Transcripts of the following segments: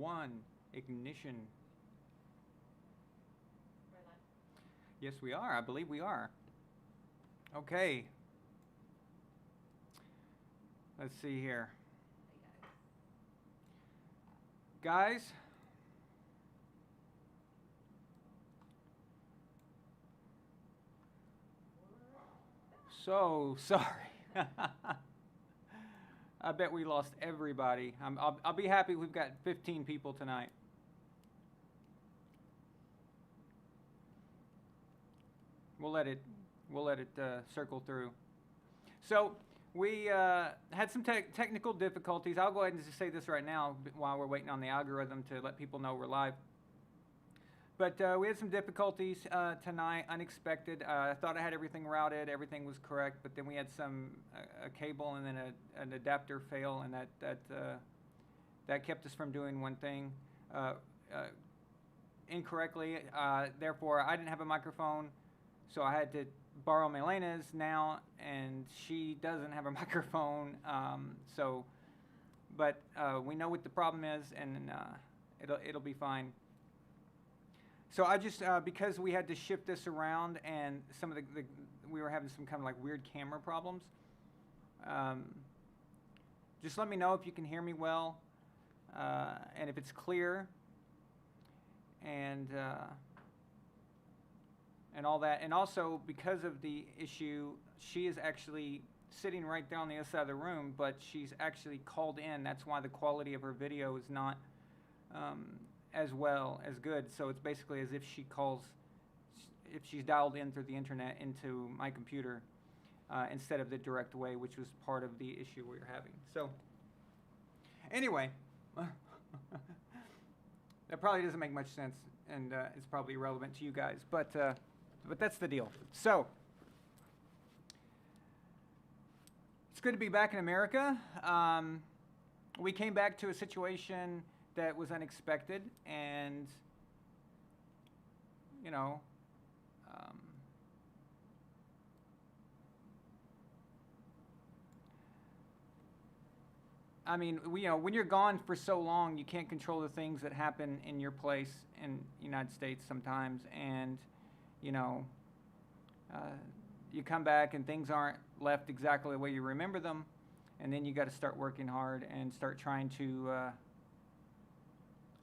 1, ignition. Yes, we are. I believe we are. Okay. Let's see here. Guys. So sorry. I bet we lost everybody. I'll be happy we've got 15 people tonight. We'll let it circle through. So we had some technical difficulties. I'll go ahead and just say this right now while we're waiting on the algorithm to let people know we're live. But we had some difficulties tonight, unexpected. I thought I had everything routed, everything was correct, but then we had a cable and then an adapter fail, and that kept us from doing one thing incorrectly. Therefore, I didn't have a microphone, so I had to borrow Melena's now, and she doesn't have a microphone. But we know what the problem is, and it'll be fine. So I just, because we had to shift this around and some of we were having some kind of like weird camera problems, just let me know if you can hear me well, and if it's clear, and all that. And also, because of the issue, she is actually sitting right there on the other side of the room, but she's actually called in. That's why the quality of her video is not as good. So it's basically as if if she's dialed in through the internet into my computer instead of the direct way, which was part of the issue we were having. So anyway, that probably doesn't make much sense, and it's probably irrelevant to you guys, but that's the deal. So it's good to be back in America. We came back to a situation that was unexpected, and I mean, when you're gone for so long, you can't control the things that happen in your place in the United States sometimes, and you come back and things aren't left exactly the way you remember them, and then you got to start working hard and start trying to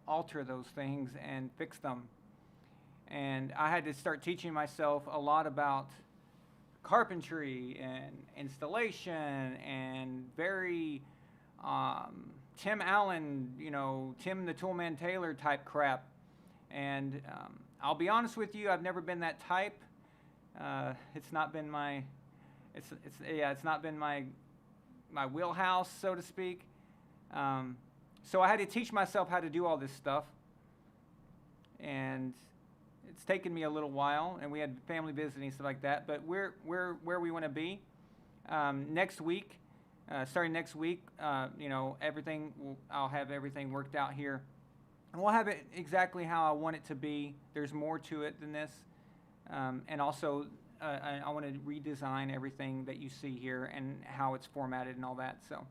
alter those things and fix them. And I had to start teaching myself a lot about carpentry and installation and very Tim Allen, Tim the Toolman Taylor type crap. And I'll be honest with you, I've never been that type. It's not been my wheelhouse, so to speak. So I had to teach myself how to do all this stuff, and it's taken me a little while, and we had family visiting and stuff like that, but we're where we want to be. Next week, starting next week, I'll have everything worked out here, and we'll have it exactly how I want it to be. There's more to it than this, and also I want to redesign everything that you see here and how it's formatted and all that. So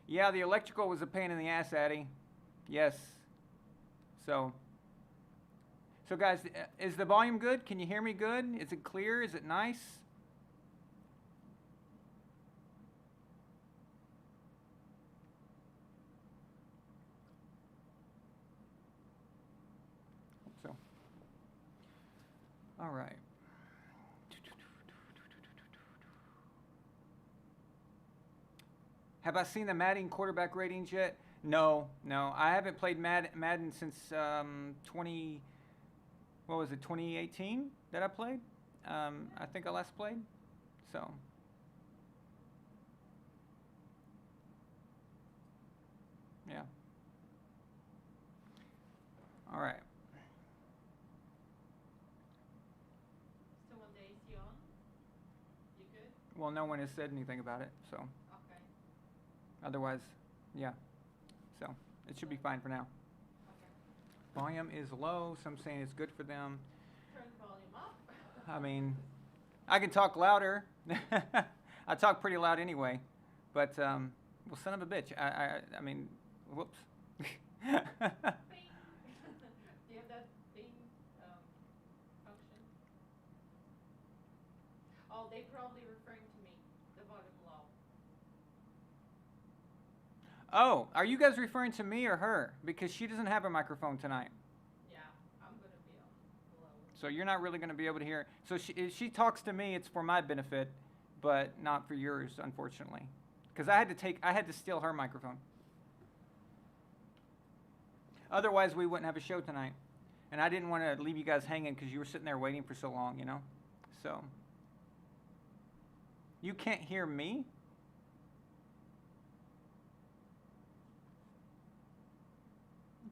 yeah, the electrical was a pain in the ass, Addie. Yes. So guys, is the volume good? Can you hear me good? Is it clear? Is it nice? So, all right. Have I seen the Madden quarterback ratings yet? No. I haven't played Madden since 2018 that I played? I think I last played. So. Yeah. All right. So what day is he on? You good? Well, no one has said anything about it, so. Okay. Otherwise, yeah. So it should be fine for now. Okay. Volume is low, some saying it's good for them. Turn the volume up. I mean, I can talk louder. I talk pretty loud anyway, but well, son of a bitch. I mean, Whoops. Bing. Do you have that bing function? Oh, they probably referring to me. The volume low. Oh, are you guys referring to me or her? Because she doesn't have a microphone tonight. Yeah, I'm gonna be on low. So you're not really going to be able to hear. So if she talks to me, it's for my benefit, but not for yours, unfortunately. Because I had to steal her microphone. Otherwise, we wouldn't have a show tonight. And I didn't want to leave you guys hanging because you were sitting there waiting for so long, you know? So. You can't hear me?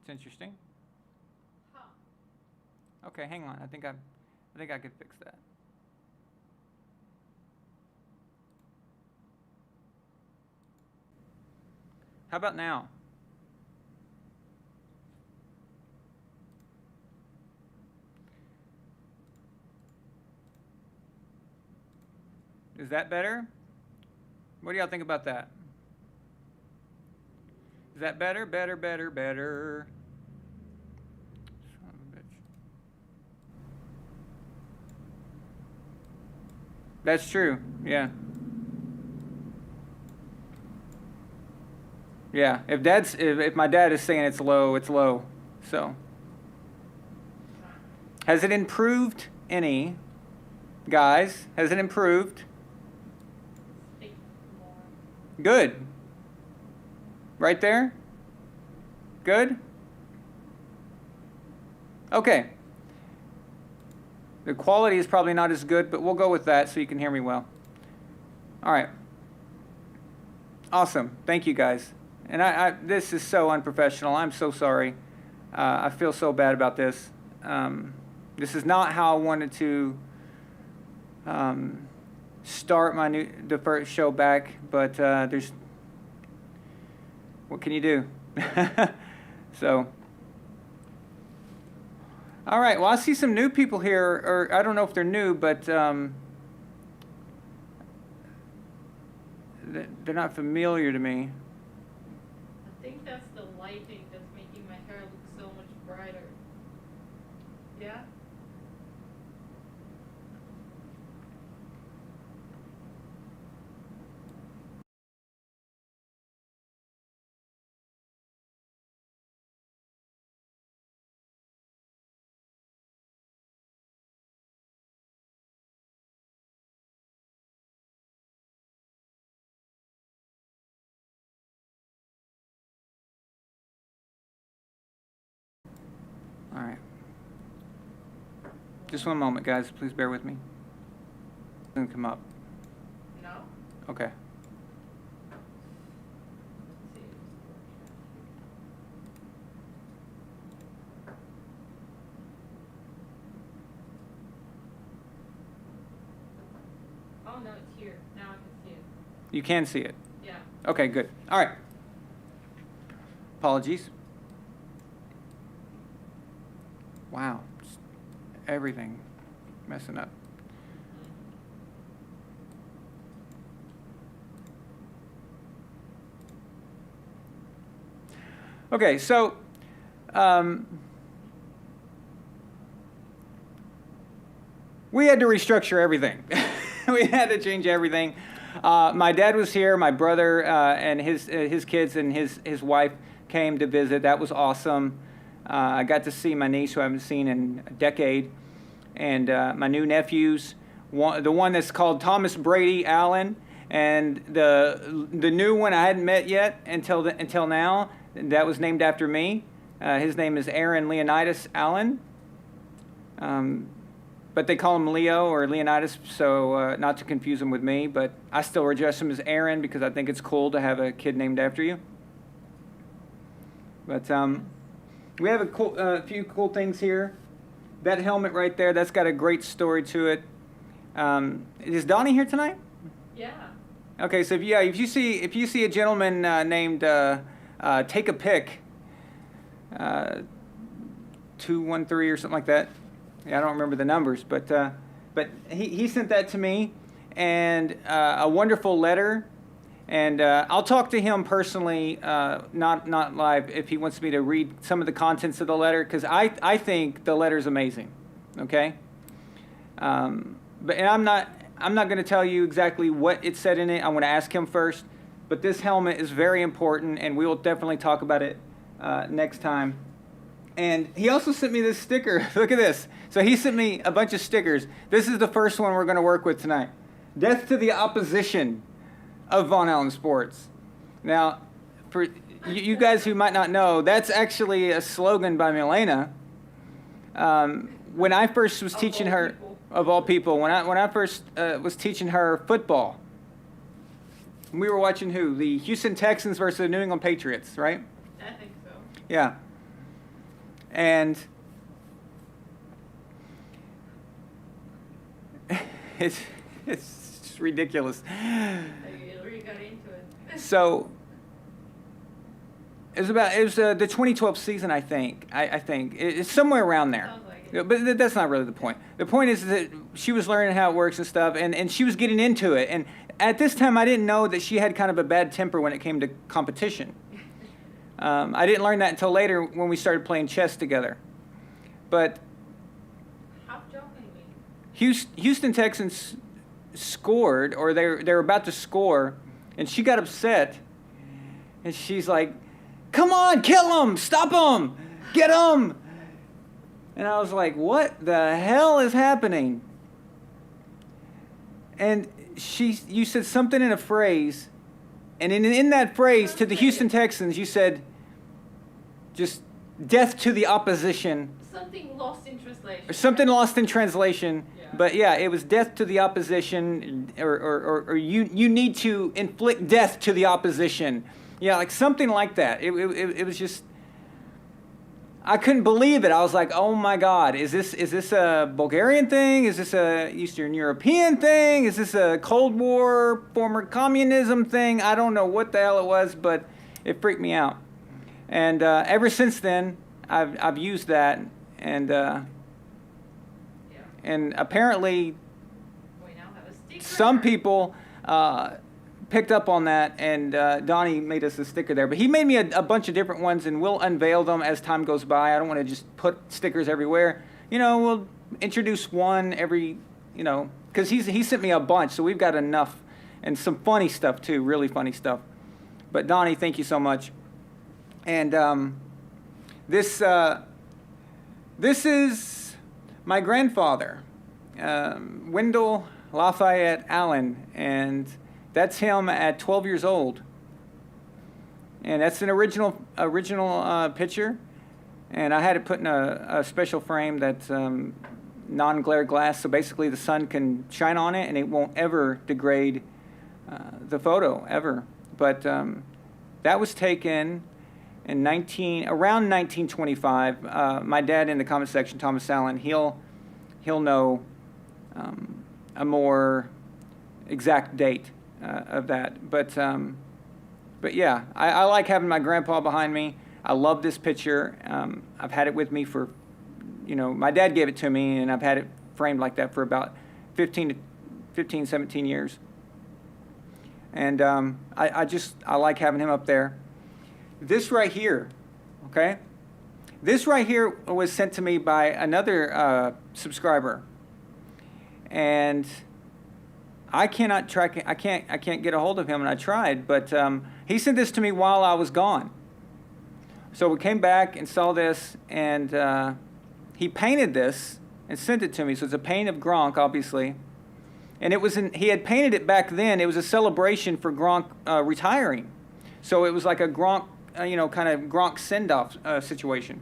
It's interesting. Huh. Okay, hang on. I think I could fix that. How about now? Is that better? What do y'all think about that? Is that better? Better, better, better. Son of a bitch. That's true. Yeah. Yeah. If my dad is saying it's low, it's low. So. Has it improved any? Guys, has it improved? Speak more. Good. Right there? Good? Okay. The quality is probably not as good, but we'll go with that so you can hear me well. All right. Awesome. Thank you, guys. And this is so unprofessional. I'm so sorry. I feel so bad about this. This is not how I wanted to start the first show back, but there's, what can you do? So, all right. Well, I see some new people here, or I don't know if they're new, but they're not familiar to me. I think that's the lighting that's making my hair look so much brighter. Yeah? All right. Just one moment, guys. Please bear with me. It doesn't come up. No? Okay. Let's see. Oh no, it's here. Now I can see it. You can see it. Yeah. Okay, good. All right. Apologies. Wow. Just everything messing up. Okay, so we had to restructure everything. We had to change everything. My dad was here. My brother and his kids and his wife came to visit. That was awesome. I got to see my niece, who I haven't seen in a decade, and my new nephews. The one that's called Thomas Brady Allen, and the new one I hadn't met yet until now. That was named after me. His name is Aaron Leonidas Allen. But they call him Leo or Leonidas, so not to confuse him with me. But I still address him as Aaron because I think it's cool to have a kid named after you. But we have a few cool things here. That helmet right there, that's got a great story to it. Is Donnie here tonight? Yeah. Okay, so if you see a gentleman named Take a Pick, 213 or something like that. Yeah, I don't remember the numbers, but he sent that to me, and a wonderful letter, And I'll talk to him personally, not live, if he wants me to read some of the contents of the letter, because I think the letter is amazing. Okay. And I'm not going to tell you exactly what it said in it. I want to ask him first. But this helmet is very important, and we will definitely talk about it next time. And he also sent me this sticker. Look at this. So he sent me a bunch of stickers. This is the first one we're going to work with tonight. Death to the opposition of Von Allen Sports. Now, for you guys who might not know, that's actually a slogan by Milena. When I first was teaching her, of all people, when I first was teaching her football, we were watching who? The Houston Texans versus the New England Patriots, right? I think so. Yeah. And it's ridiculous. You already got into it. So it was the 2012 season, I think. I think it's somewhere around there. Sounds like it. But that's not really the point. The point is that she was learning how it works and stuff, and she was getting into it. And at this time, I didn't know that she had kind of a bad temper when it came to competition. I didn't learn that until later when we started playing chess together. But How jokingly. Houston Texans scored, or they were about to score, and she got upset. And she's like, "Come on, kill him! Stop him! Get him!" And I was like, "What the hell is happening?" And you said something in a phrase, and in that phrase to the Houston Texans, you said, just death to the opposition. Something lost in translation. Or something lost in translation. Yeah. But yeah, it was death to the opposition, or you need to inflict death to the opposition. Yeah, like something like that. It was just, I couldn't believe it. I was like, oh my God, is this a Bulgarian thing? Is this a Eastern European thing? Is this a Cold War, former communism thing? I don't know what the hell it was, but it freaked me out. And ever since then, I've used that, and and apparently We now have a sticker. some people picked up on that, and Donnie made us a sticker there. But he made me a bunch of different ones, and we'll unveil them as time goes by. I don't want to just put stickers everywhere. We'll introduce one every, because he sent me a bunch, so we've got enough, and some funny stuff too, really funny stuff. But Donnie, thank you so much. And this is my grandfather, Wendell Lafayette Allen, and that's him at 12 years old. And that's an original picture, and I had it put in a special frame that's non-glare glass, so basically the sun can shine on it and it won't ever degrade the photo, ever. But that was taken in around 1925. My dad in the comment section, Thomas Allen, he'll know a more exact date of that. But yeah, I like having my grandpa behind me. I love this picture. I've had it with me for, my dad gave it to me, and I've had it framed like that for about 15, 17 years. And I like having him up there. This right here, okay? This right here was sent to me by another subscriber, and I cannot track it. I can't get a hold of him, and I tried, but he sent this to me while I was gone. So we came back and saw this, and he painted this and sent it to me. So it's a painting of Gronk, obviously, and he had painted it back then. It was a celebration for Gronk retiring, so it was like a Gronk, kind of Gronk send-off situation.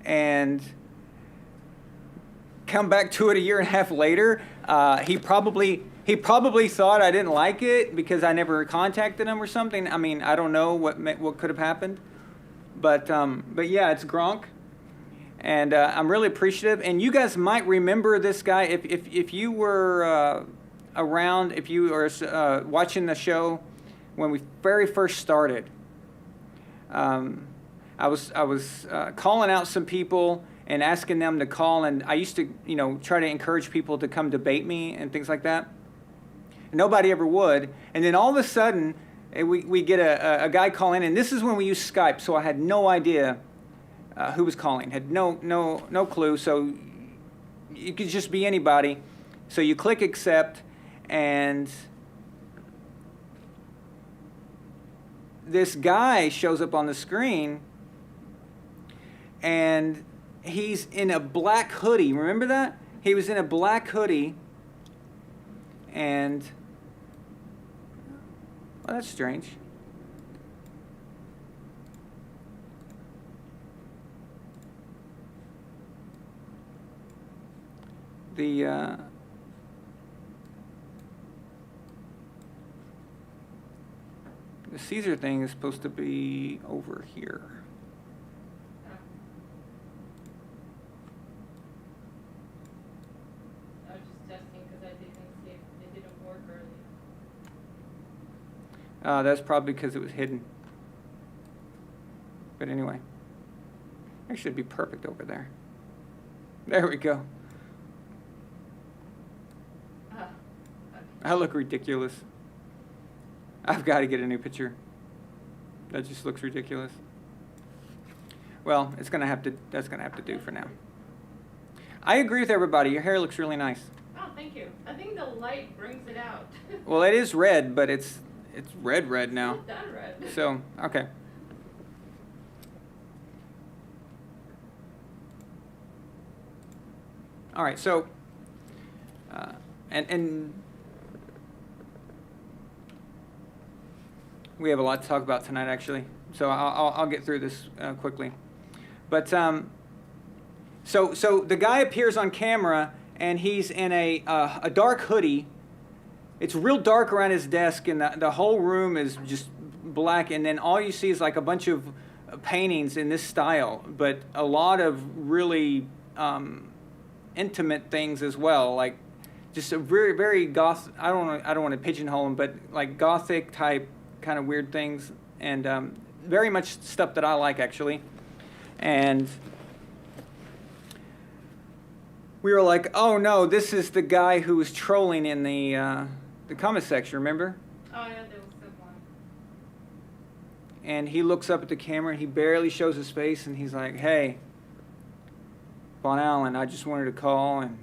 And come back to it a year and a half later, he probably thought I didn't like it because I never contacted him or something. I mean, I don't know what could have happened, but yeah, it's Gronk, and I'm really appreciative. And you guys might remember this guy if you were around, if you were watching the show when we very first started. I was calling out some people and asking them to call, and I used to, try to encourage people to come debate me and things like that. Nobody ever would. And then all of a sudden, we get a guy call in, and this is when we use Skype, so I had no idea who was calling. Had no clue, so it could just be anybody. So you click accept, and this guy shows up on the screen, and he's in a black hoodie. Remember that? He was in a black hoodie, and well, that's strange. The Caesar thing is supposed to be over here. I was just testing because I didn't see it. It didn't work earlier. That's probably because it was hidden. But anyway, actually it'd be perfect over there. There we go. Okay. I look ridiculous. I've got to get a new picture. That just looks ridiculous. Well, that's gonna have to do for now. I agree with everybody. Your hair looks really nice. Oh, thank you. I think the light brings it out. Well, it is red, but it's red now. It's done red. So, okay. All right, so and we have a lot to talk about tonight, actually. So I'll get through this quickly. But so the guy appears on camera, and he's in a dark hoodie. It's real dark around his desk, and the whole room is just black. And then all you see is like a bunch of paintings in this style, but a lot of really intimate things as well, like just a very, very goth. I don't want to pigeonhole him, but like gothic type kind of weird things, and very much stuff that I like, actually. And we were like, oh no, this is the guy who was trolling in the comment section, remember? Oh yeah, there was someone. And he looks up at the camera, and he barely shows his face, and he's like, hey, Von Allen, I just wanted to call. And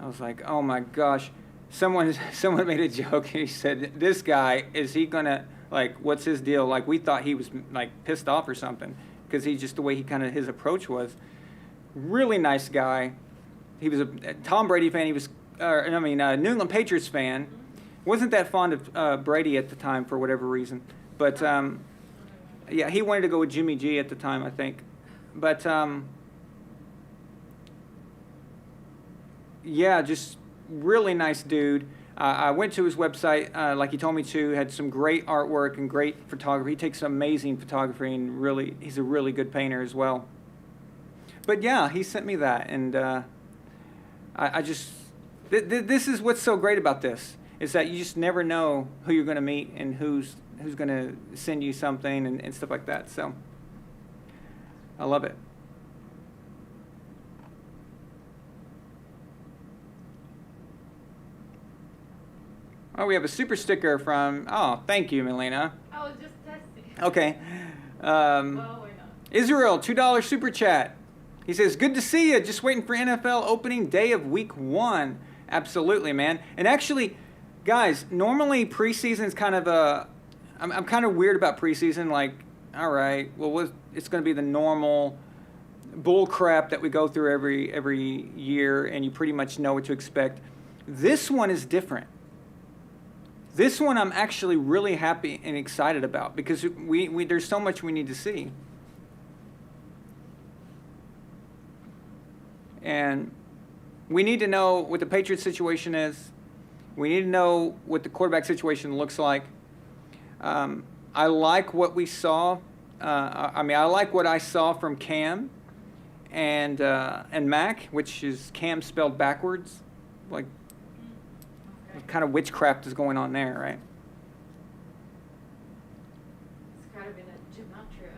I was like, oh my gosh. Someone made a joke, and he said, this guy, is he gonna, like, what's his deal? Like, we thought he was like pissed off or something, because he's just the way his approach was. Really nice guy. He was a Tom Brady fan. He was, New England Patriots fan. Wasn't that fond of Brady at the time for whatever reason. But yeah, he wanted to go with Jimmy G at the time, I think. But yeah, just really nice dude. I went to his website, like he told me to. Had some great artwork and great photography. He takes amazing photography, and really, he's a really good painter as well. But yeah, he sent me that, and I just this is what's so great about this, is that you just never know who you're going to meet and who's going to send you something and stuff like that. So I love it. Oh, we have a super sticker from, oh, thank you, Melina. I was just testing. Okay. Well, why not? Israel, $2 super chat. He says, good to see you. Just waiting for NFL opening day of week 1. Absolutely, man. And actually, guys, normally preseason is kind of I'm kind of weird about preseason. Like, all right, well, it's going to be the normal bull crap that we go through every year, and you pretty much know what to expect. This one is different. This one I'm actually really happy and excited about, because there's so much we need to see. And we need to know what the Patriots situation is. We need to know what the quarterback situation looks like. I like what we saw. I like what I saw from Cam and Mac, which is Cam spelled backwards. Like, what kind of witchcraft is going on there, right? It's kind of in a gematria.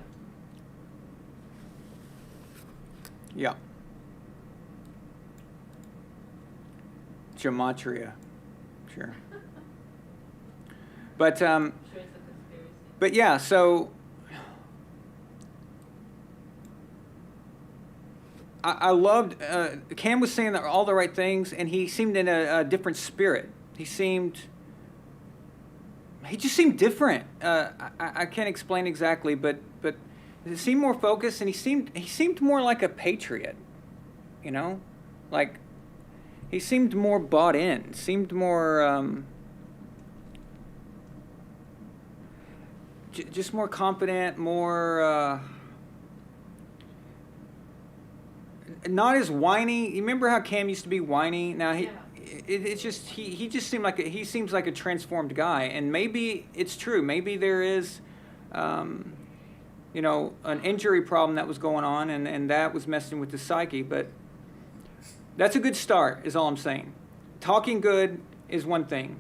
Yeah. Gematria. sure. But I'm sure it's a conspiracy. but yeah, so I loved Cam was saying all the right things, and he seemed in a different spirit. He just seemed different. I can't explain exactly, but he seemed more focused, and he seemed more like a patriot, you know, like he seemed more bought in, seemed more just more confident, more not as whiny. You remember how Cam used to be whiny? Now Yeah. it's just he just seemed like he seems like a transformed guy, and maybe it's true. Maybe there is, you know, an injury problem that was going on, and that was messing with the psyche. But that's a good start, is all I'm saying. Talking good is one thing.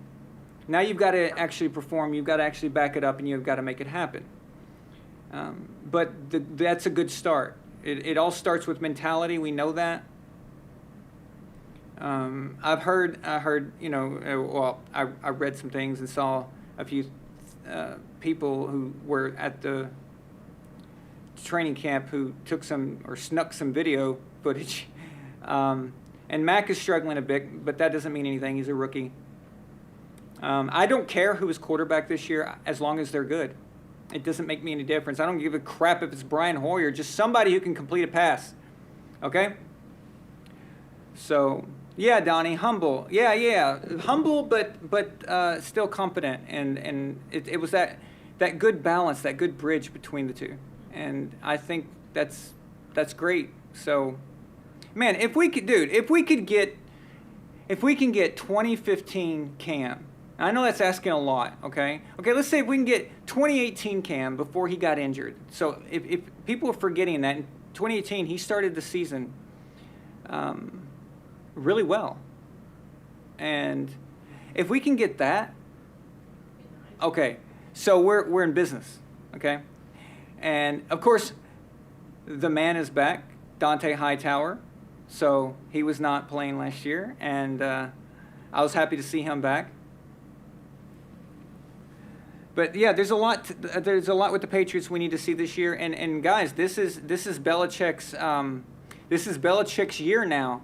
Now you've got to actually perform. You've got to actually back it up, and you've got to make it happen. But that's a good start. It all starts with mentality. We know that. I heard, you know, well, I read some things and saw a few people who were at the training camp who took some or snuck some video footage. And Mac is struggling a bit, but that doesn't mean anything. He's a rookie. I don't care who is quarterback this year as long as they're good. It doesn't make me any difference. I don't give a crap if it's Brian Hoyer, just somebody who can complete a pass. Okay? So, yeah, Donnie, humble. Yeah. Humble, but still confident. And it was that good balance, that good bridge between the two. And I think that's great. So, man, if we can get 2015 Cam, I know that's asking a lot, okay? Okay, let's say if we can get 2018 Cam before he got injured. So if people are forgetting that, in 2018 he started the season really well. And if we can get that, okay, so we're in business, okay? And, of course, the man is back, Dante Hightower. So he was not playing last year, and I was happy to see him back. But yeah, there's a lot with the Patriots we need to see this year. And guys, this is Belichick's year now.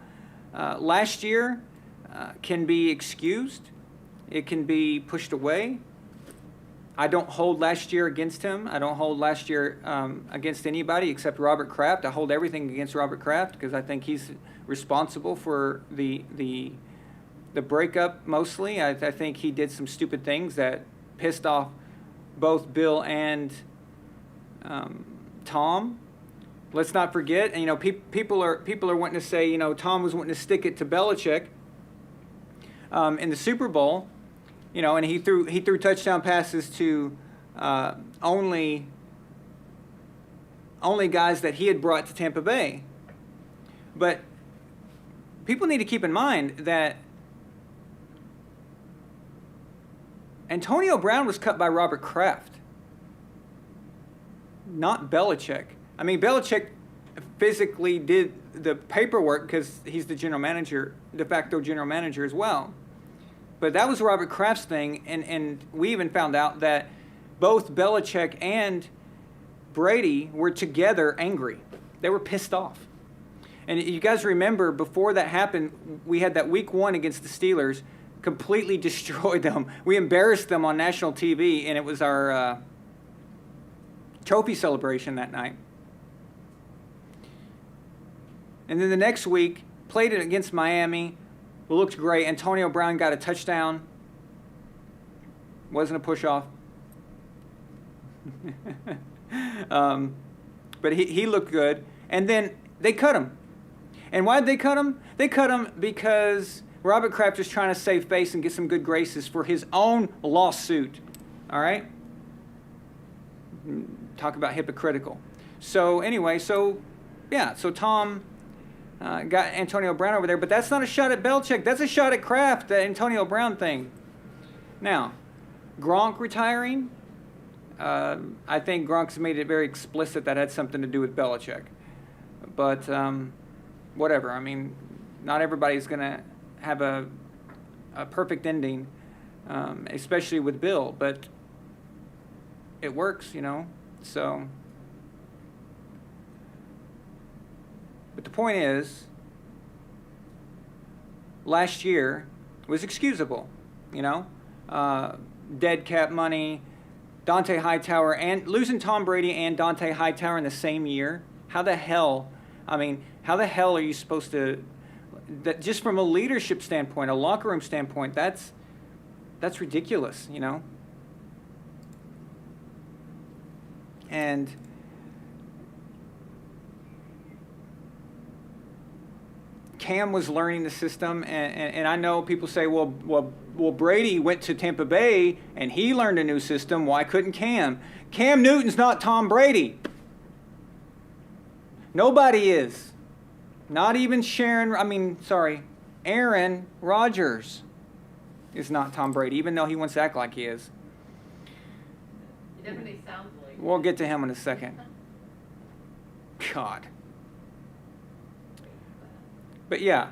Last year can be excused. It can be pushed away. I don't hold last year against him. I don't hold last year against anybody except Robert Kraft. I hold everything against Robert Kraft because I think he's responsible for the breakup mostly. I think he did some stupid things that pissed off both Bill and Tom. Let's not forget, and you know, people are wanting to say, you know, Tom was wanting to stick it to Belichick in the Super Bowl. You know, and he threw touchdown passes to only guys that he had brought to Tampa Bay. But people need to keep in mind that Antonio Brown was cut by Robert Kraft, not Belichick. I mean, Belichick physically did the paperwork because he's the general manager, de facto general manager as well. But that was Robert Kraft's thing, and we even found out that both Belichick and Brady were together angry. They were pissed off. And you guys remember, before that happened, we had that week 1 against the Steelers, completely destroyed them. We embarrassed them on national TV, and it was our trophy celebration that night. And then the next week, played it against Miami. Looked great. Antonio Brown got a touchdown. Wasn't a push-off. But he looked good. And then they cut him. And why did they cut him? They cut him because Robert Kraft was trying to save face and get some good graces for his own lawsuit. All right? Talk about hypocritical. So anyway, so Tom got Antonio Brown over there, but that's not a shot at Belichick. That's a shot at Kraft, the Antonio Brown thing. Now, Gronk retiring, I think Gronk's made it very explicit that had something to do with Belichick. But whatever. I mean, not everybody's going to have a perfect ending. especially with Bill. But it works, So, but the point is, last year was excusable, dead cap money, Dante Hightower, and losing Tom Brady and Dante Hightower in the same year. How the hell are you supposed to, that just from a leadership standpoint, a locker room standpoint, that's ridiculous, And Cam was learning the system, and I know people say, well, Brady went to Tampa Bay and he learned a new system. Why couldn't Cam? Cam Newton's not Tom Brady. Nobody is. Not even Aaron Rodgers is not Tom Brady, even though he wants to act like he is. He definitely sounds like We'll get to him in a second. God. But yeah,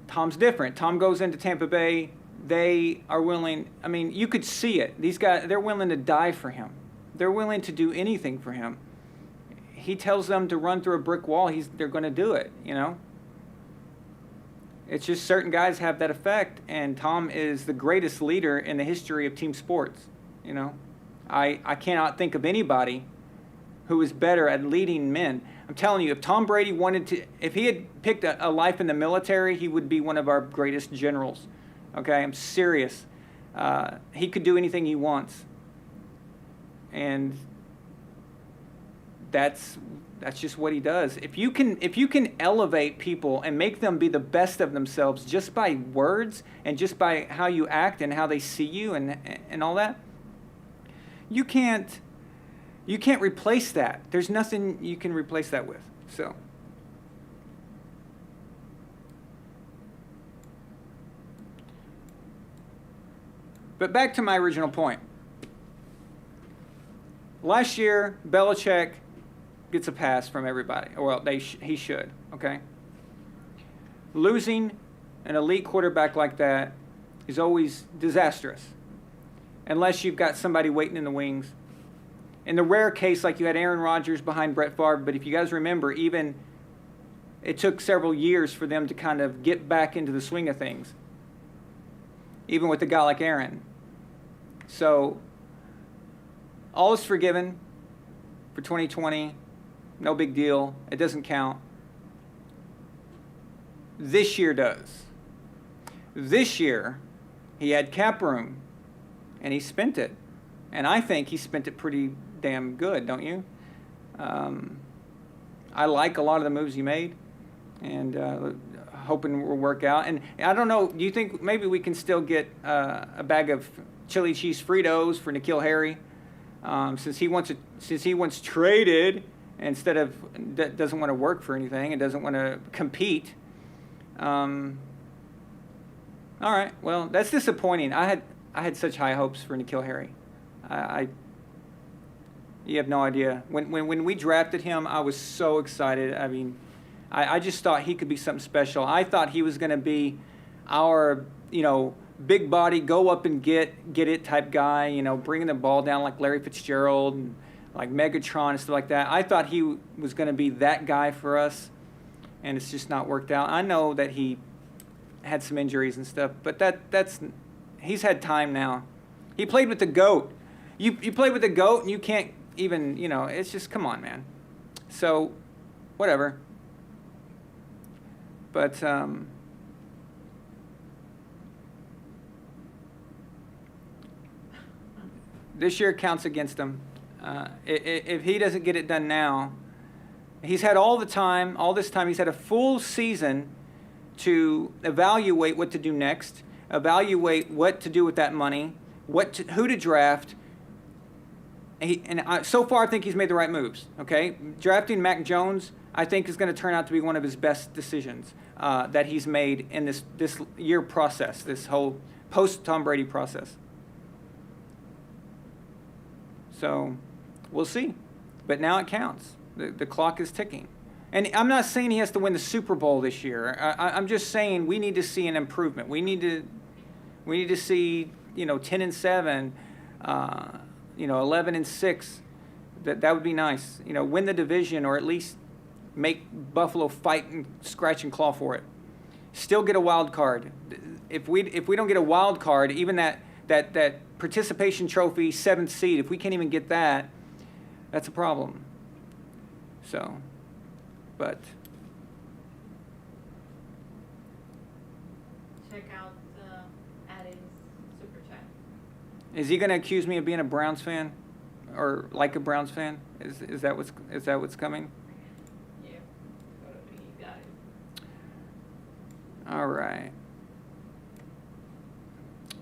Tom's different. Tom goes into Tampa Bay. They are willing, you could see it. These guys, they're willing to die for him. They're willing to do anything for him. He tells them to run through a brick wall. They're going to do it, It's just certain guys have that effect, and Tom is the greatest leader in the history of team sports, I cannot think of anybody who is better at leading men. I'm telling you, if Tom Brady if he had picked a life in the military, he would be one of our greatest generals. Okay, I'm serious. He could do anything he wants. And that's just what he does. If you can elevate people and make them be the best of themselves just by words and just by how you act and how they see you and all that, you can't replace that. There's nothing you can replace that with. So, but back to my original point. Last year, Belichick gets a pass from everybody. Well, he should, okay? Losing an elite quarterback like that is always disastrous, unless you've got somebody waiting in the wings. In the rare case, like you had Aaron Rodgers behind Brett Favre, but if you guys remember, even it took several years for them to kind of get back into the swing of things, even with a guy like Aaron. So, all is forgiven for 2020. No big deal. It doesn't count. This year does. This year, he had cap room, and he spent it. And I think he spent it pretty damn good, don't you? I like a lot of the moves he made, and hoping it will work out. And I don't know, do you think maybe we can still get a bag of chili cheese Fritos for N'Keal Harry, since he wants traded instead of doesn't want to work for anything and doesn't want to compete. All right, well, that's disappointing. I had such high hopes for N'Keal Harry. You have no idea. When we drafted him, I was so excited. I just thought he could be something special. I thought he was going to be our, big body, go up and get it type guy, bringing the ball down like Larry Fitzgerald and like Megatron and stuff like that. I thought he was going to be that guy for us, and it's just not worked out. I know that he had some injuries and stuff, but he's had time now. He played with the GOAT. You play with the GOAT and you can't even, it's just, come on, man. So, whatever. But, this year counts against him. If he doesn't get it done now, he's had all this time, he's had a full season to evaluate what to do next, evaluate what to do with that money, who to draft. So far, I think he's made the right moves. Okay, drafting Mac Jones, I think, is going to turn out to be one of his best decisions that he's made in this year process, this whole post Tom Brady process. So, we'll see. But now it counts. The clock is ticking. And I'm not saying he has to win the Super Bowl this year. I'm just saying we need to see an improvement. We need to see 10-7, 11-6. That would be nice. Win the division or at least make Buffalo fight and scratch and claw for it. Still get a wild card. If we don't get a wild card, even that participation trophy 7th seed, if we can't even get that, that's a problem. So, but Check out Addie's super chat. is he going to accuse me of being a Browns fan, or like a Browns fan? Is that what's coming? Yeah, totally. You got it. All right.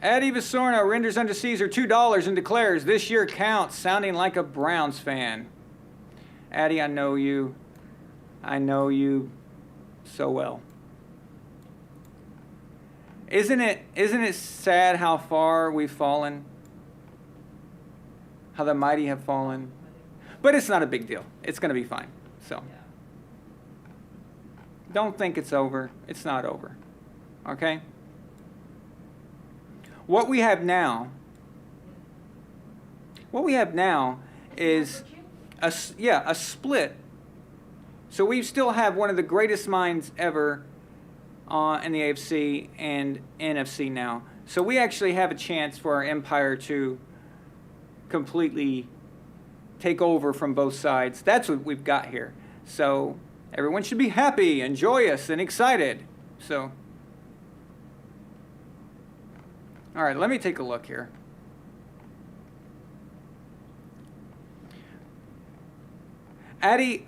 Eddie Visorno renders unto Caesar $2 and declares, "This year counts," sounding like a Browns fan. Addie, I know you. I know you so well. Isn't it sad how far we've fallen? How the mighty have fallen? But it's not a big deal. It's going to be fine. So don't think it's over. It's not over. Okay? What we have now is a split. So we still have one of the greatest minds ever in the AFC and NFC now. So we actually have a chance for our empire to completely take over from both sides. That's what we've got here. So everyone should be happy and joyous and excited. So, all right, let me take a look here. Addie,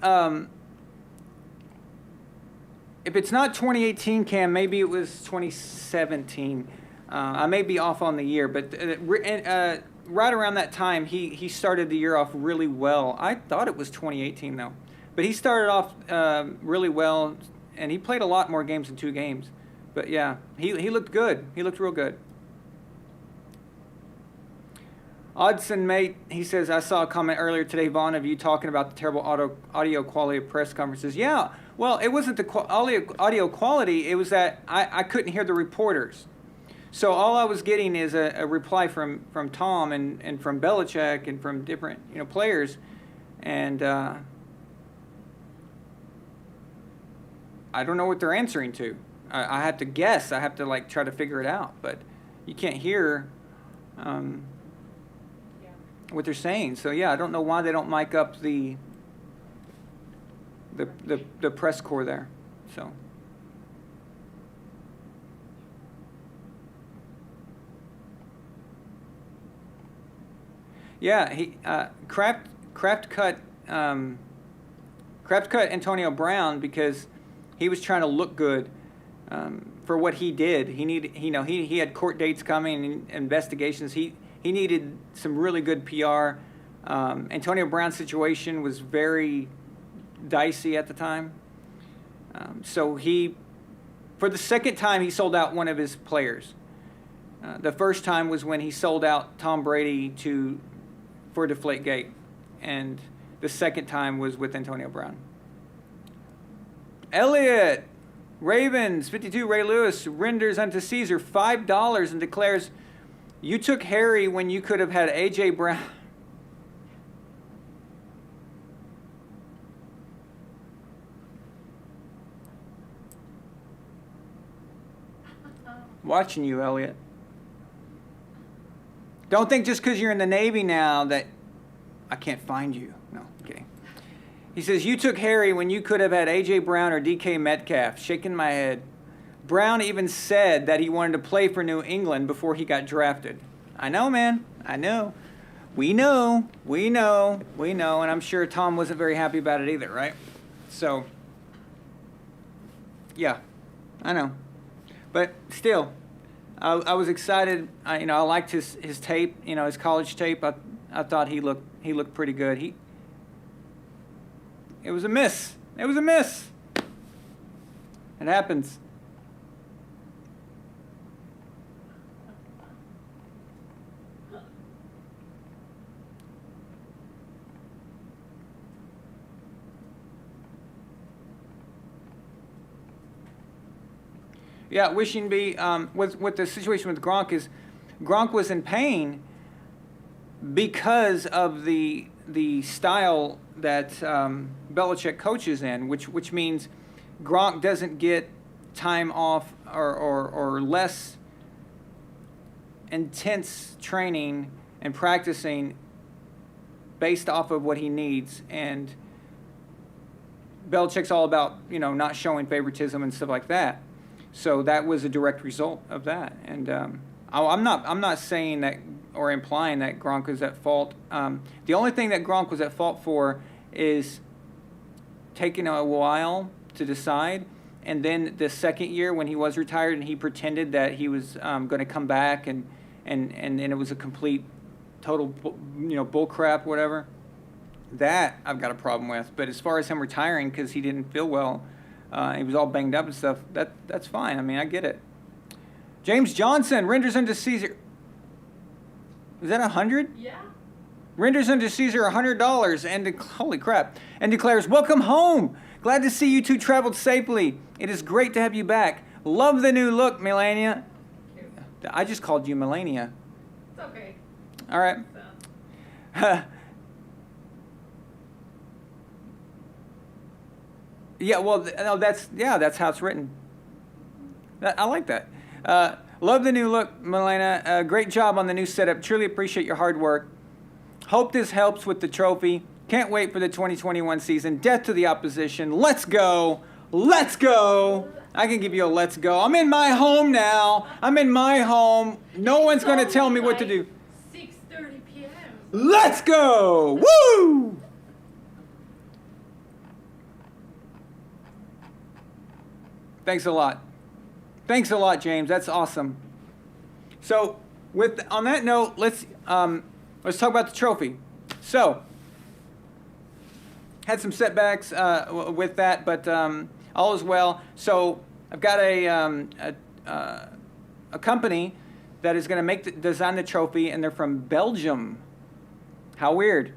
if it's not 2018, Cam, maybe it was 2017. I may be off on the year, but right around that time, he started the year off really well. I thought it was 2018, though. But he started off really well, and he played a lot more games than 2 games. But, yeah, he looked good. He looked real good. Odson Mate, he says, "I saw a comment earlier today, Vaughn, of you talking about the terrible audio quality of press conferences." Yeah, well, it wasn't the audio quality. It was that I couldn't hear the reporters. So all I was getting is a reply from Tom and from Belichick and from different players. And I don't know what they're answering to. I have to guess. I have to try to figure it out. But you can't hear what they're saying. So yeah, I don't know why they don't mic up the press corps there. So yeah, Kraft cut Antonio Brown because he was trying to look good for what he did. He had court dates coming and investigations. He needed some really good PR. Antonio Brown's situation was very dicey at the time. So for the second time, he sold out one of his players. The first time was when he sold out Tom Brady for Deflategate. And the second time was with Antonio Brown. Elliot, Ravens, 52, Ray Lewis, renders unto Caesar $5 and declares, "You took Harry when you could have had A.J. Brown." Watching you, Elliot. Don't think just because you're in the Navy now that I can't find you. No, okay. He says, "You took Harry when you could have had A.J. Brown or D.K. Metcalf." Shaking my head. Brown even said that he wanted to play for New England before he got drafted. I know, man. I know. We know. And I'm sure Tom wasn't very happy about it either, right? So, yeah, I know. But still, I was excited. I liked his tape, his college tape. I thought he looked pretty good. It was a miss. It was a miss. It happens. Yeah, wishing be with the situation with Gronk is Gronk was in pain because of the style that Belichick coaches in, which means Gronk doesn't get time off or less intense training and practicing based off of what he needs. And Belichick's all about, not showing favoritism and stuff like that. So that was a direct result of that. And I'm not saying that or implying that Gronk was at fault. The only thing that Gronk was at fault for is taking a while to decide. And then the second year when he was retired and he pretended that he was going to come back and it was a complete, total, bull crap, whatever. That I've got a problem with. But as far as him retiring because he didn't feel well, he was all banged up and stuff, that's fine. I mean, I get it. James Johnson renders unto Caesar. Is that 100? Yeah. Renders unto Caesar $100 and holy crap, and declares, "Welcome home. Glad to see you two traveled safely. It is great to have you back. Love the new look, Melania." Cute. I just called you Melania. It's okay. All right. So. Yeah, well, no, that's how it's written. I like that. Love the new look, Melania. Great job on the new setup. Truly appreciate your hard work. Hope this helps with the trophy. Can't wait for the 2021 season. Death to the opposition. Let's go. Let's go. I can give you a let's go. I'm in my home now. I'm in my home. No one's going to tell me what to do. 6:30 p.m. Let's go. Woo! Thanks a lot. Thanks a lot, James. That's awesome. So, on that note, let's talk about the trophy. So, had some setbacks with that, but all is well. So, I've got a company that is going to design the trophy, and they're from Belgium. How weird.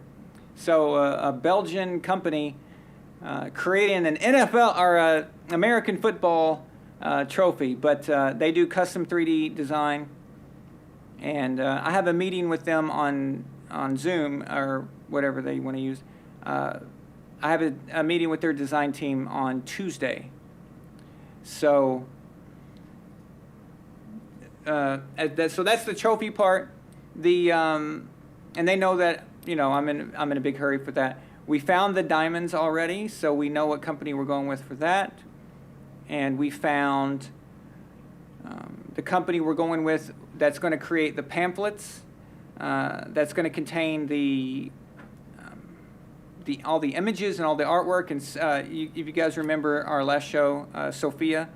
So, a Belgian company creating an NFL or American football trophy, but they do custom 3D design, and I have a meeting with them on Zoom or whatever they want to use. I have a meeting with their design team on Tuesday. So, so that's the trophy part. And they know that I'm in a big hurry for that. We found the diamonds already, so we know what company we're going with for that. And we found the company we're going with that's going to create the pamphlets, that's going to contain all the images and all the artwork. And if you guys remember our last show, Sophia,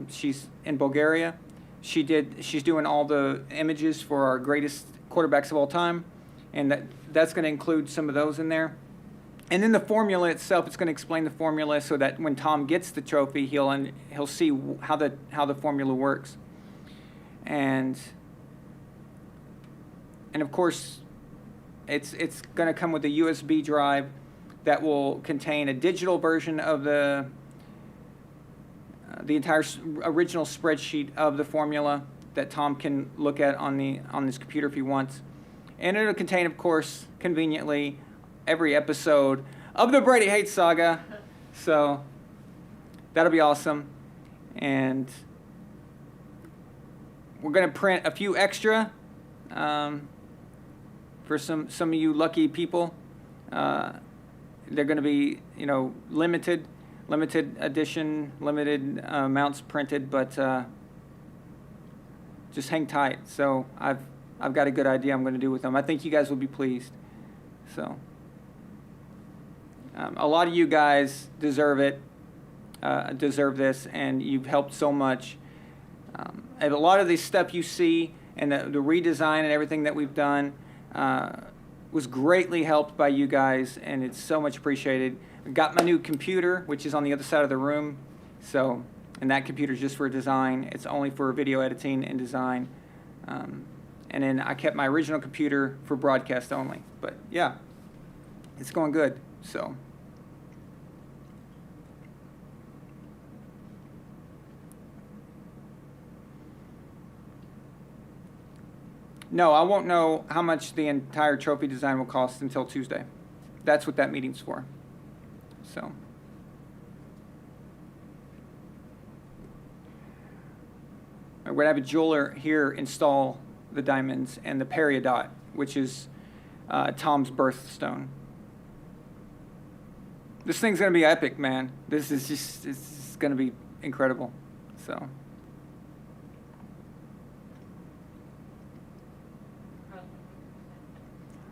she's in Bulgaria. She's doing all the images for our greatest quarterbacks of all time, and that's going to include some of those in there. And then the formula itself, it's going to explain the formula so that when Tom gets the trophy, he'll see how the formula works. And of course, it's going to come with a USB drive that will contain a digital version of the entire original spreadsheet of the formula that Tom can look at on his computer if he wants. And it'll contain, of course, conveniently, every episode of the Brady Hates Saga. So that'll be awesome. And we're going to print a few extra for some of you lucky people. They're going to be, limited edition, limited amounts printed, but just hang tight. So I've got a good idea I'm going to do with them. I think you guys will be pleased. So a lot of you guys deserve it, deserve this, and you've helped so much. And a lot of the stuff you see and the redesign and everything that we've done was greatly helped by you guys, and it's so much appreciated. I got my new computer, which is on the other side of the room. So, and that computer is just for design. It's only for video editing and design. And then I kept my original computer for broadcast only. But yeah, it's going good. So. No, I won't know how much the entire trophy design will cost until Tuesday. That's what that meeting's for. So. We're going to have a jeweler here install the diamonds and the peridot, which is Tom's birthstone. This thing's going to be epic, man. This is just, it's going to be incredible. So.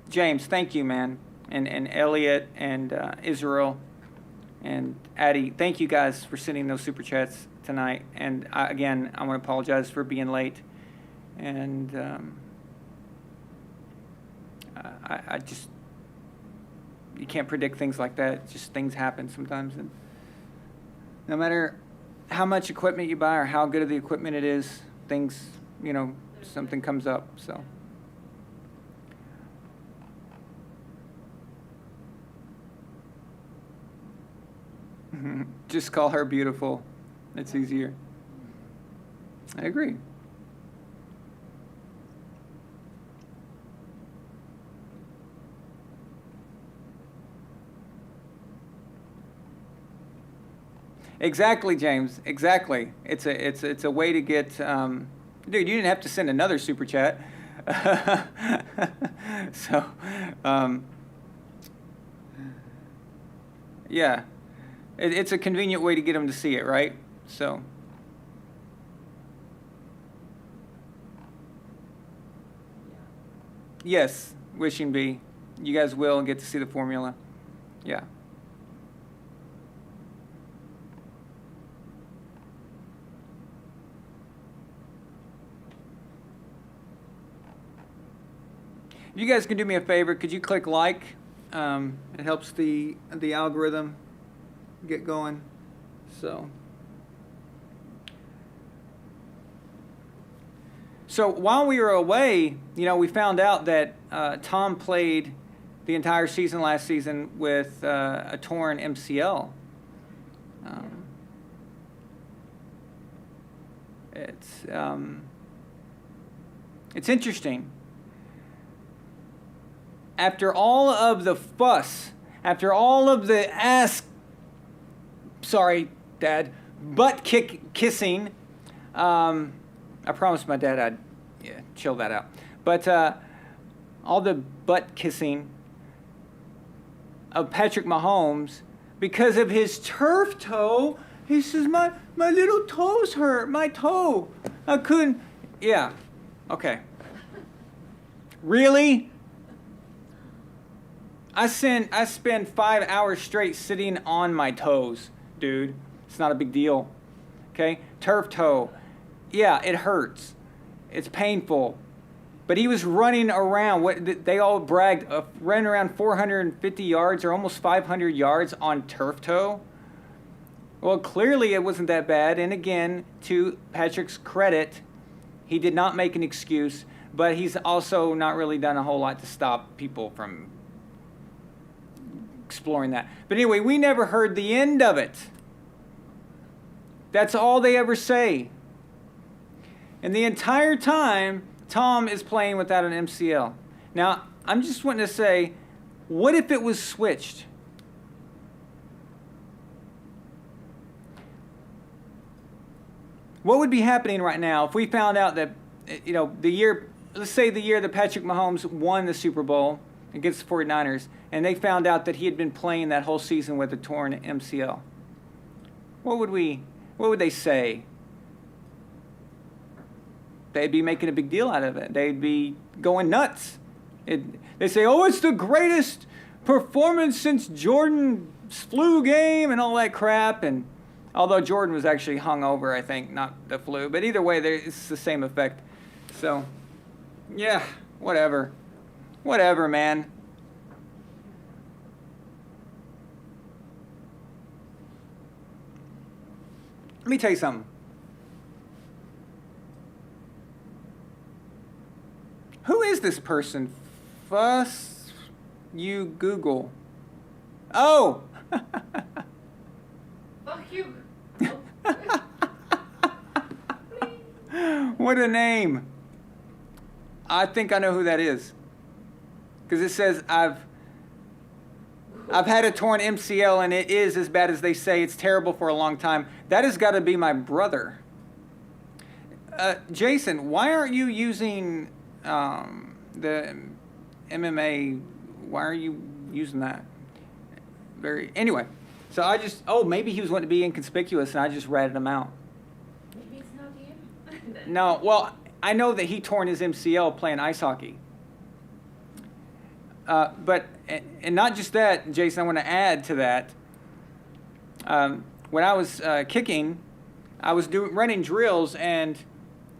James, thank you, man. And Elliot and Israel and Addie, thank you guys for sending those super chats tonight. And again, I want to apologize for being late. And I just, you can't predict things like that. Just things happen sometimes. And no matter how much equipment you buy or how good of the equipment it is, things, something comes up. So. Just call her beautiful. It's easier. I agree. Exactly, James. Exactly. It's a way to get. Dude, you didn't have to send another super chat. So, yeah. It's a convenient way to get them to see it, right? So. Yes, Wishing Bee. You guys will get to see the formula. Yeah. If you guys can do me a favor, could you click like? It helps the algorithm get going. So while we were away, we found out that Tom played the entire season last season with a torn MCL. It's interesting. After all of the fuss, after all of the sorry, Dad, butt kissing, I promised my dad I'd chill that out. But all the butt kissing of Patrick Mahomes because of his turf toe, he says, my little toes hurt, my toe. I couldn't, yeah, okay. Really? I spend 5 hours straight sitting on my toes, dude. It's not a big deal, okay? Turf toe, yeah, it hurts. It's painful. But he was running around, they all bragged, running around 450 yards or almost 500 yards on turf toe. Well, clearly it wasn't that bad. And again, to Patrick's credit, he did not make an excuse, but he's also not really done a whole lot to stop people from exploring that. But anyway, we never heard the end of it. That's all they ever say. And the entire time, Tom is playing without an MCL. Now, I'm just wanting to say, what if it was switched? What would be happening right now if we found out that, let's say the year that Patrick Mahomes won the Super Bowl against the 49ers, and they found out that he had been playing that whole season with a torn MCL? What would they say? They'd be making a big deal out of it. They'd be going nuts. They say, oh, it's the greatest performance since Jordan's flu game and all that crap. And although Jordan was actually hungover, I think, not the flu. But either way, it's the same effect. So, yeah, whatever. Whatever, man. Let me tell you something. Who is this person? Fuss you Google. Oh! Fuck you. What a name. I think I know who that is. Because it says I've had a torn MCL and it is as bad as they say. It's terrible for a long time. That has got to be my brother. Jason, why aren't you using the MMA? Why are you using that? Anyway, so I just, maybe he was wanting to be inconspicuous and I just ratted him out. Maybe it's not him. No, well, I know that he torn his MCL playing ice hockey. But not just that, Jason, I want to add to that. When I was kicking, I was running drills, and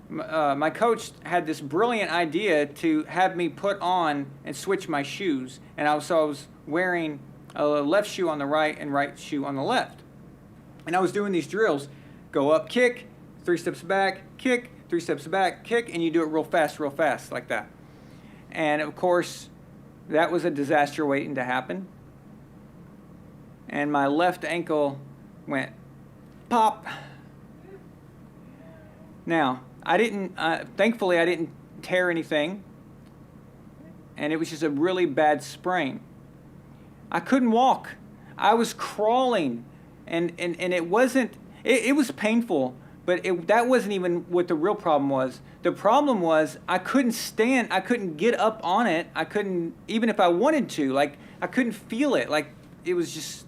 my coach had this brilliant idea to have me put on and switch my shoes. And I was wearing a left shoe on the right and right shoe on the left. And I was doing these drills. Go up, kick, 3 steps back, kick, 3 steps back, kick, and you do it real fast, like that. And of course, that was a disaster waiting to happen. And my left ankle went pop. Now, thankfully I didn't tear anything. And it was just a really bad sprain. I couldn't walk. I was crawling. And it wasn't, it was painful, but that wasn't even what the real problem was. The problem was I couldn't stand, I couldn't get up on it. I couldn't, even if I wanted to, like, I couldn't feel it. Like, it was just,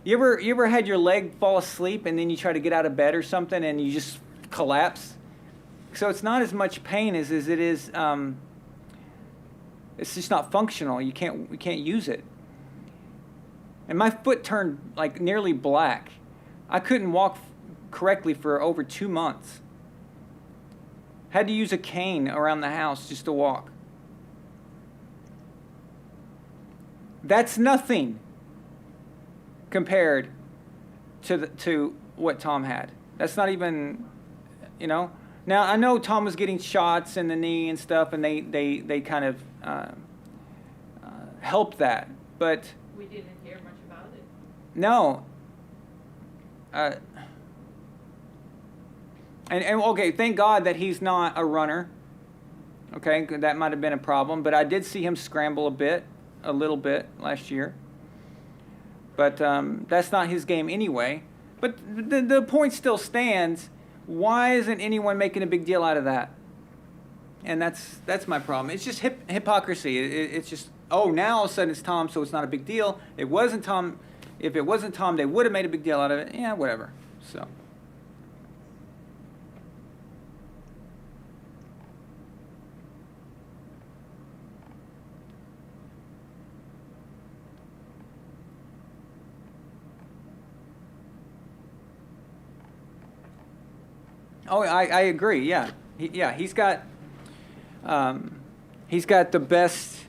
you ever had your leg fall asleep and then you try to get out of bed or something and you just collapse? So it's not as much pain as it is, it's just not functional. You can't use it. And my foot turned like nearly black. I couldn't walk correctly for over 2 months. Had to use a cane around the house just to walk. That's nothing compared to what Tom had. That's not even, Now I know Tom was getting shots in the knee and stuff, and they kind of helped that, but We didn't hear much about it. no. And okay, thank God that he's not a runner. Okay, that might have been a problem, but I did see him scramble a little bit last year. But that's not his game anyway. But the point still stands. Why isn't anyone making a big deal out of that? And that's my problem. It's just hypocrisy. It's just, now all of a sudden it's Tom, so it's not a big deal. It wasn't Tom. If it wasn't Tom, they would have made a big deal out of it. Yeah, whatever. So. Oh, I agree. Yeah, he's got the best.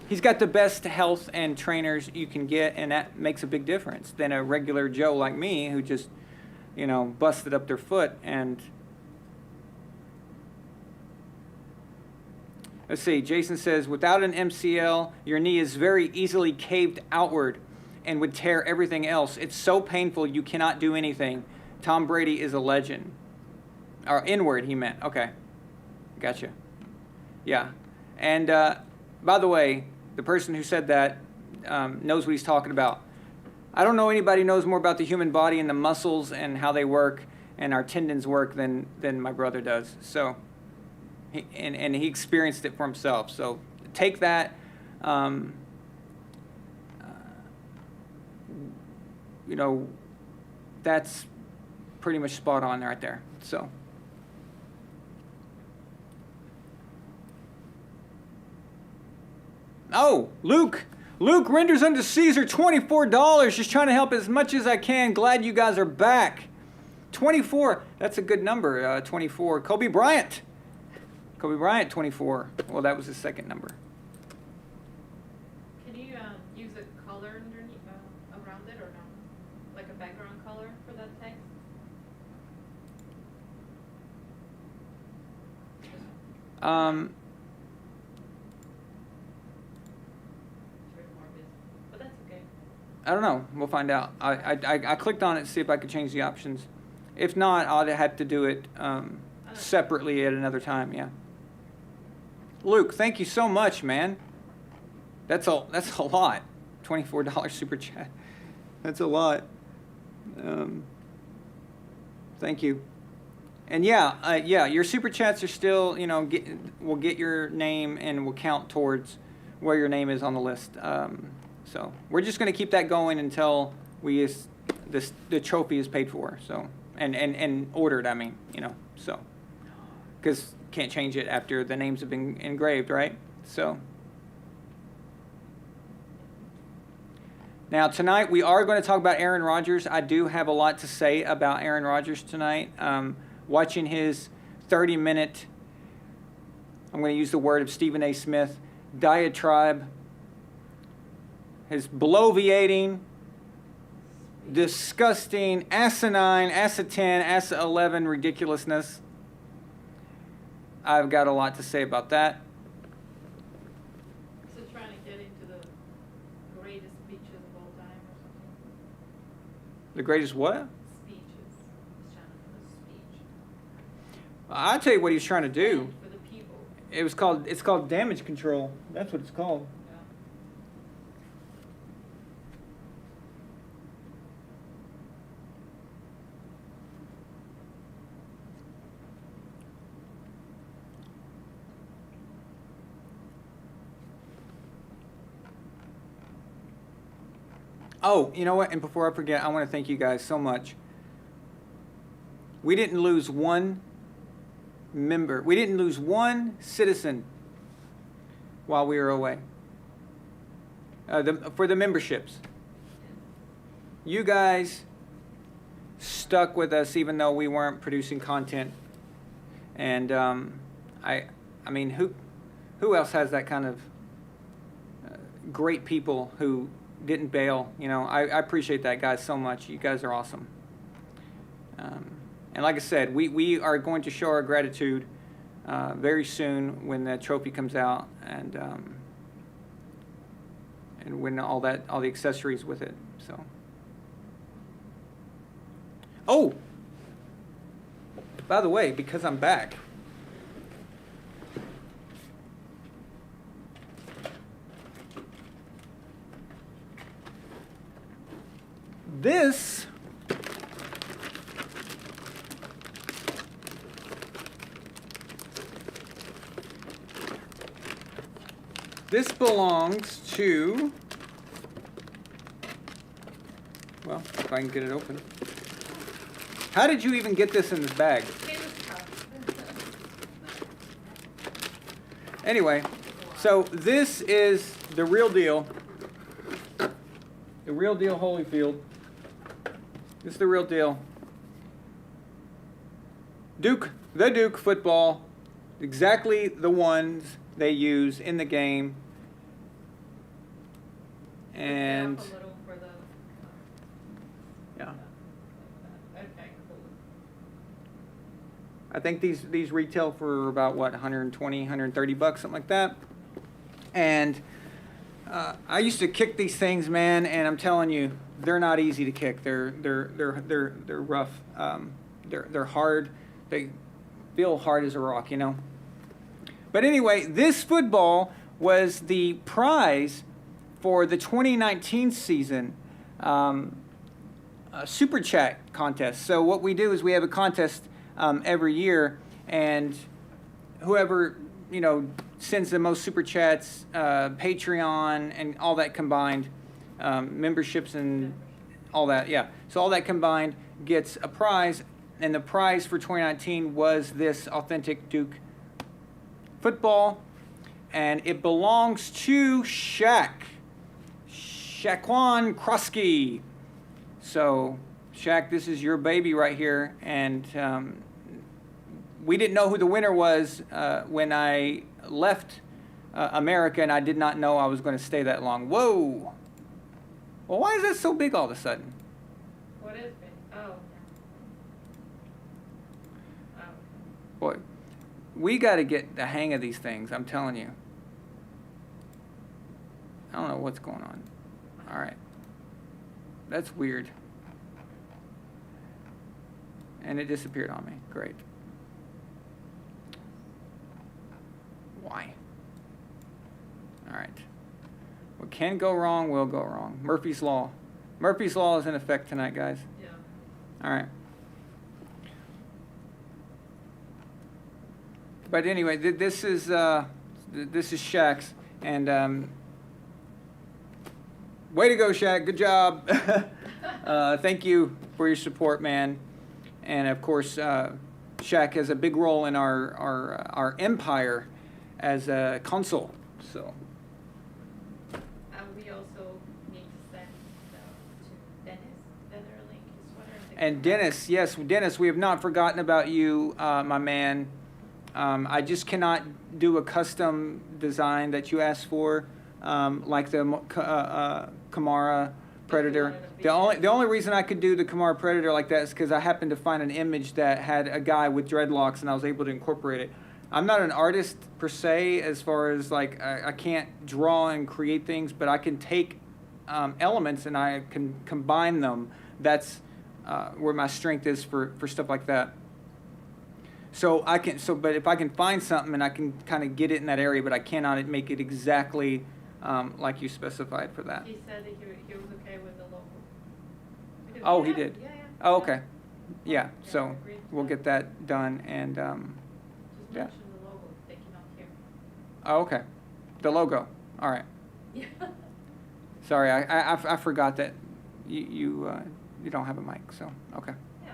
He's got the best health and trainers you can get, and that makes a big difference than a regular Joe like me who just, busted up their foot. And let's see. Jason says, without an MCL, your knee is very easily caved outward and would tear everything else. It's so painful you cannot do anything. Tom Brady is a legend. Or inward, he meant. Okay. Gotcha. Yeah. And by the way, the person who said that knows what he's talking about. I don't know anybody who knows more about the human body and the muscles and how they work and our tendons work than my brother does. So, he experienced it for himself. So take that. That's pretty much spot on right there. So. Oh, Luke renders unto Caesar $24. Just trying to help as much as I can. Glad you guys are back. 24. That's a good number. 24. Kobe Bryant, 24. Well, that was his second number. Can you use a color underneath, around it or no? Like a background color for that text? But that's okay. I don't know. We'll find out. I clicked on it to see if I could change the options. If not, I'll have to do it. I separately at another time. Yeah. Luke, thank you so much, man. That's a lot. $24 super chat. That's a lot. Thank you. And yeah, your super chats are still, will get your name and will count towards where your name is on the list. So we're just going to keep that going until the trophy is paid for. So and ordered. I mean, so because can't change it after the names have been engraved, right? So. Now, tonight we are going to talk about Aaron Rodgers. I do have a lot to say about Aaron Rodgers tonight. Watching his 30-minute, I'm going to use the word of Stephen A. Smith, diatribe, his bloviating, disgusting, asinine, asa-10, asa-11 ridiculousness. I've got a lot to say about that. The greatest what? Speeches. He's trying to do a speech. I'll tell you what he was trying to do. For the people. It's called damage control. That's what it's called. Oh, you know what? And before I forget, I want to thank you guys so much. We didn't lose one member. We didn't lose one citizen while we were away. For the memberships. You guys stuck with us even though we weren't producing content. And I mean, who else has that kind of great people who didn't bail? I appreciate that, guys, so much. You guys are awesome. And like I said, we are going to show our gratitude very soon when the trophy comes out and when all the accessories with it. So. Oh, by the way, because I'm back. This belongs to, well, if I can get it open. How did you even get this in this bag? Anyway, so this is the real deal. The real deal Holyfield. This is the real deal. The Duke football, exactly the ones they use in the game. And yeah, I think these retail for about what, 120, 130 bucks, something like that. And I used to kick these things, man, and I'm telling you, they're not easy to kick. They're rough. They're hard. They feel hard as a rock, But anyway, this football was the prize for the 2019 season Super Chat contest. So what we do is we have a contest every year, and whoever, sends the most Super Chats, Patreon, and all that combined, memberships and all that, yeah. So all that combined gets a prize, and the prize for 2019 was this authentic Duke football, and it belongs to Shaquan Krosky. So, Shaq, this is your baby right here, and we didn't know who the winner was when I left America, and I did not know I was going to stay that long. Whoa! Well, why is that so big all of a sudden? What is big? Oh. Boy, we got to get the hang of these things, I'm telling you. I don't know what's going on. All right. That's weird. And it disappeared on me. Great. Why? All right. What can go wrong will go wrong. Murphy's Law. Murphy's Law is in effect tonight, guys. Yeah. All right. But anyway, this is Shaq's, and way to go, Shaq. Good job. Thank you for your support, man. And of course, Shaq has a big role in our empire as a consul. So. We also need to send to Dennis Featherlink his sweater. And Dennis, yes, Dennis, we have not forgotten about you, my man. I just cannot do a custom design that you asked for, like the Kamara Predator. The only reason I could do the Kamara Predator like that is because I happened to find an image that had a guy with dreadlocks, and I was able to incorporate it. I'm not an artist per se, as far as like I can't draw and create things, but I can take elements and I can combine them. That's where my strength is for stuff like that. So but if I can find something and I can kind of get it in that area, but I cannot make it exactly like you specified for that. He said that he was okay with the logo. Oh, he did? Yeah. Oh, okay. Yeah, so agreed to we'll that. get that done, and Just yeah. mention the logo if they cannot hear. Oh, okay. The logo. All right. Yeah. Sorry, I forgot that you don't have a mic, so okay. Yeah.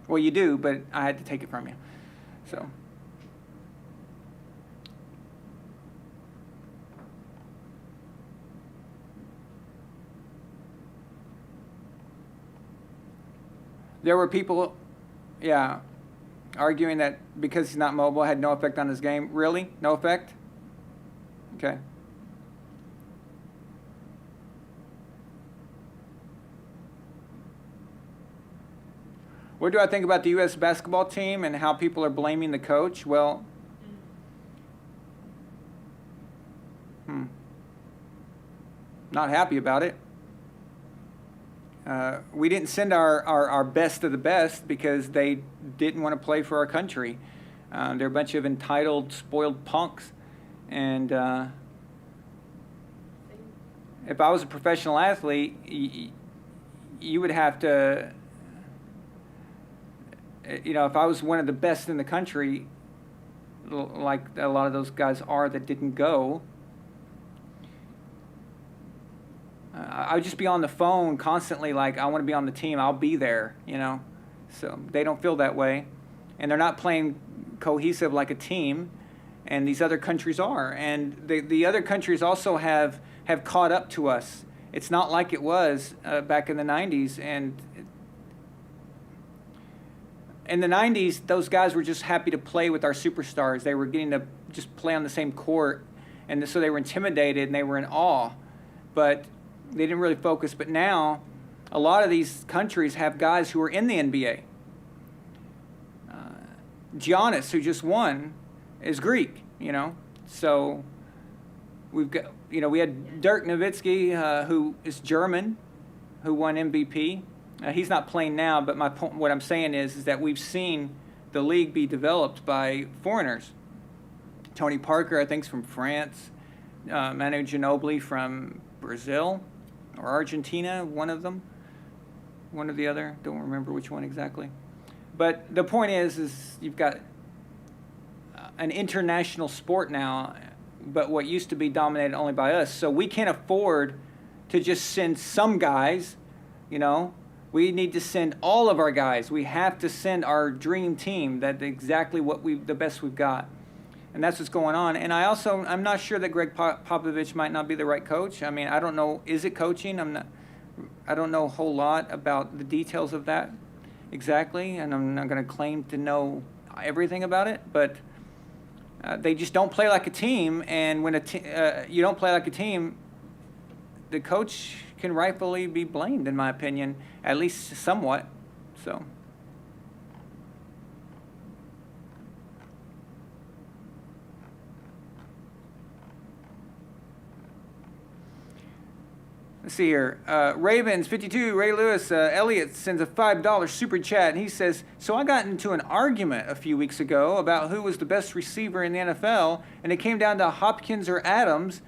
Well, you do, but I had to take it from you. So. There were people, yeah, arguing that because he's not mobile had no effect on his game. Really? No effect? Okay. What do I think about the U.S. basketball team and how people are blaming the coach? Well, not happy about it. We didn't send our best of the best because they didn't want to play for our country. They're a bunch of entitled, spoiled punks. And if I was a professional athlete, you would have to, if I was one of the best in the country, like a lot of those guys are that didn't go, I would just be on the phone constantly like, I want to be on the team, I'll be there, So they don't feel that way. And they're not playing cohesive like a team, and these other countries are. And the other countries also have caught up to us. It's not like it was back in the 90s. And in the 90s, those guys were just happy to play with our superstars. They were getting to just play on the same court, and so they were intimidated and they were in awe. But they didn't really focus. But now, a lot of these countries have guys who are in the NBA. Giannis, who just won, is Greek, So we've got, we had Dirk Nowitzki, who is German, who won MVP. He's not playing now, but my point, what I'm saying is that we've seen the league be developed by foreigners. Tony Parker, I think, is from France. Manu Ginobili from Brazil or Argentina, one of them. One or the other, don't remember which one exactly. But the point is you've got an international sport now, but what used to be dominated only by us. So we can't afford to just send some guys, We need to send all of our guys. We have to send our dream team. That's exactly the best we've got. And that's what's going on. And I'm not sure that Greg Popovich might not be the right coach. I mean, I don't know. Is it coaching? I don't know a whole lot about the details of that exactly, and I'm not going to claim to know everything about it, but they just don't play like a team, and when you don't play like a team, the coach can rightfully be blamed, in my opinion, at least somewhat. So. Let's see here. Ravens 52, Ray Lewis, Elliott sends a $5 super chat, and he says, so I got into an argument a few weeks ago about who was the best receiver in the NFL, and it came down to Hopkins or Adams,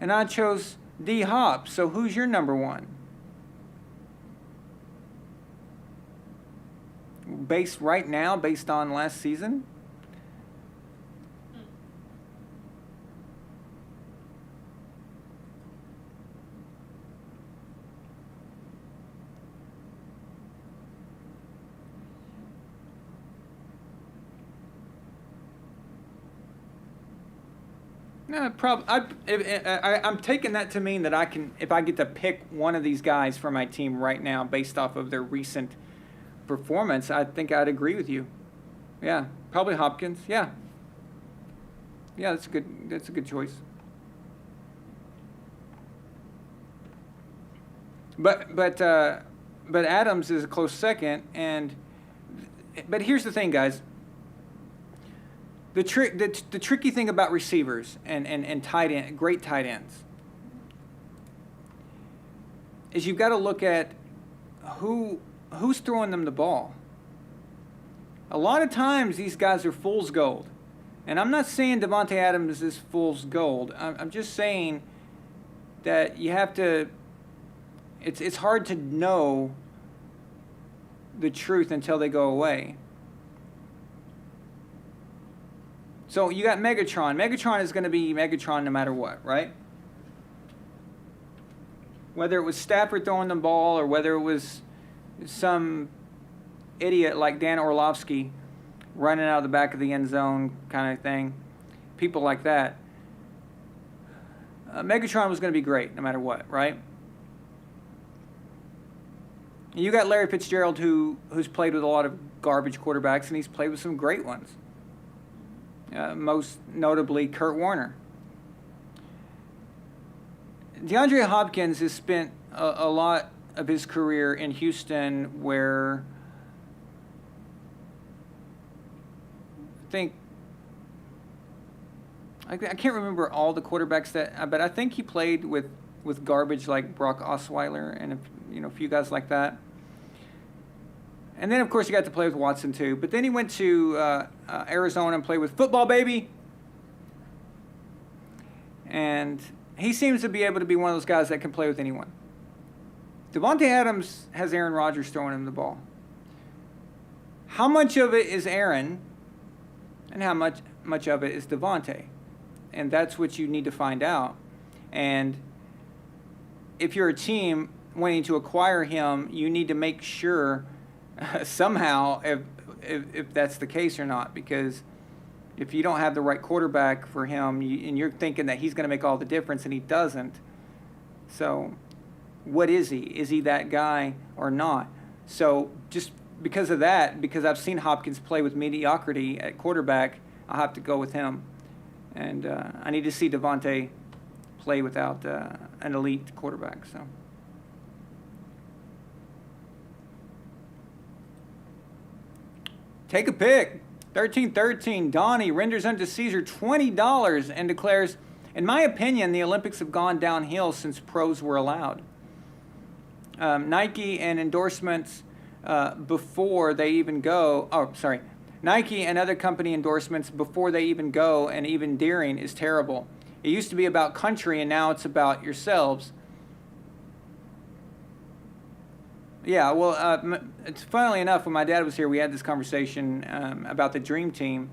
and I chose D Hop. So who's your number one? Based right now, based on last season? No, I'm taking that to mean that I can, if I get to pick one of these guys for my team right now based off of their recent performance, I think I'd agree with you. Yeah, probably Hopkins. Yeah. Yeah, that's a good choice. But Adams is a close second, but here's the thing, guys. The tricky thing about receivers and great tight ends is you've got to look at who's throwing them the ball. A lot of times these guys are fool's gold. And I'm not saying Davante Adams is fool's gold. I'm just saying that you have to, it's hard to know the truth until they go away. So you got Megatron. Megatron is going to be Megatron no matter what, right? Whether it was Stafford throwing the ball or whether it was some idiot like Dan Orlovsky running out of the back of the end zone kind of thing, people like that, Megatron was going to be great no matter what, right? You got Larry Fitzgerald who's played with a lot of garbage quarterbacks, and he's played with some great ones. Most notably Kurt Warner. DeAndre Hopkins has spent a lot of his career in Houston, where I can't remember all the quarterbacks but I think he played with garbage like Brock Osweiler and a few guys like that. And then, of course, he got to play with Watson, too. But then he went to Arizona and played with football, baby. And he seems to be able to be one of those guys that can play with anyone. Davante Adams has Aaron Rodgers throwing him the ball. How much of it is Aaron and how much of it is Davante? And that's what you need to find out. And if you're a team wanting to acquire him, you need to make sure somehow if that's the case or not, because if you don't have the right quarterback for him and you're thinking that he's going to make all the difference and he doesn't, so what is he? Is he that guy or not? So just because of that, because I've seen Hopkins play with mediocrity at quarterback, I'll have to go with him. And I need to see Davante play without an elite quarterback. So. Take a pick. 1313, Donnie renders unto Caesar $20 and declares, in my opinion, the Olympics have gone downhill since pros were allowed. Nike and endorsements before they even go, Nike and other company endorsements before they even go and even during is terrible. It used to be about country and now it's about yourselves. Yeah, well, it's funnily enough, when my dad was here, we had this conversation about the Dream Team.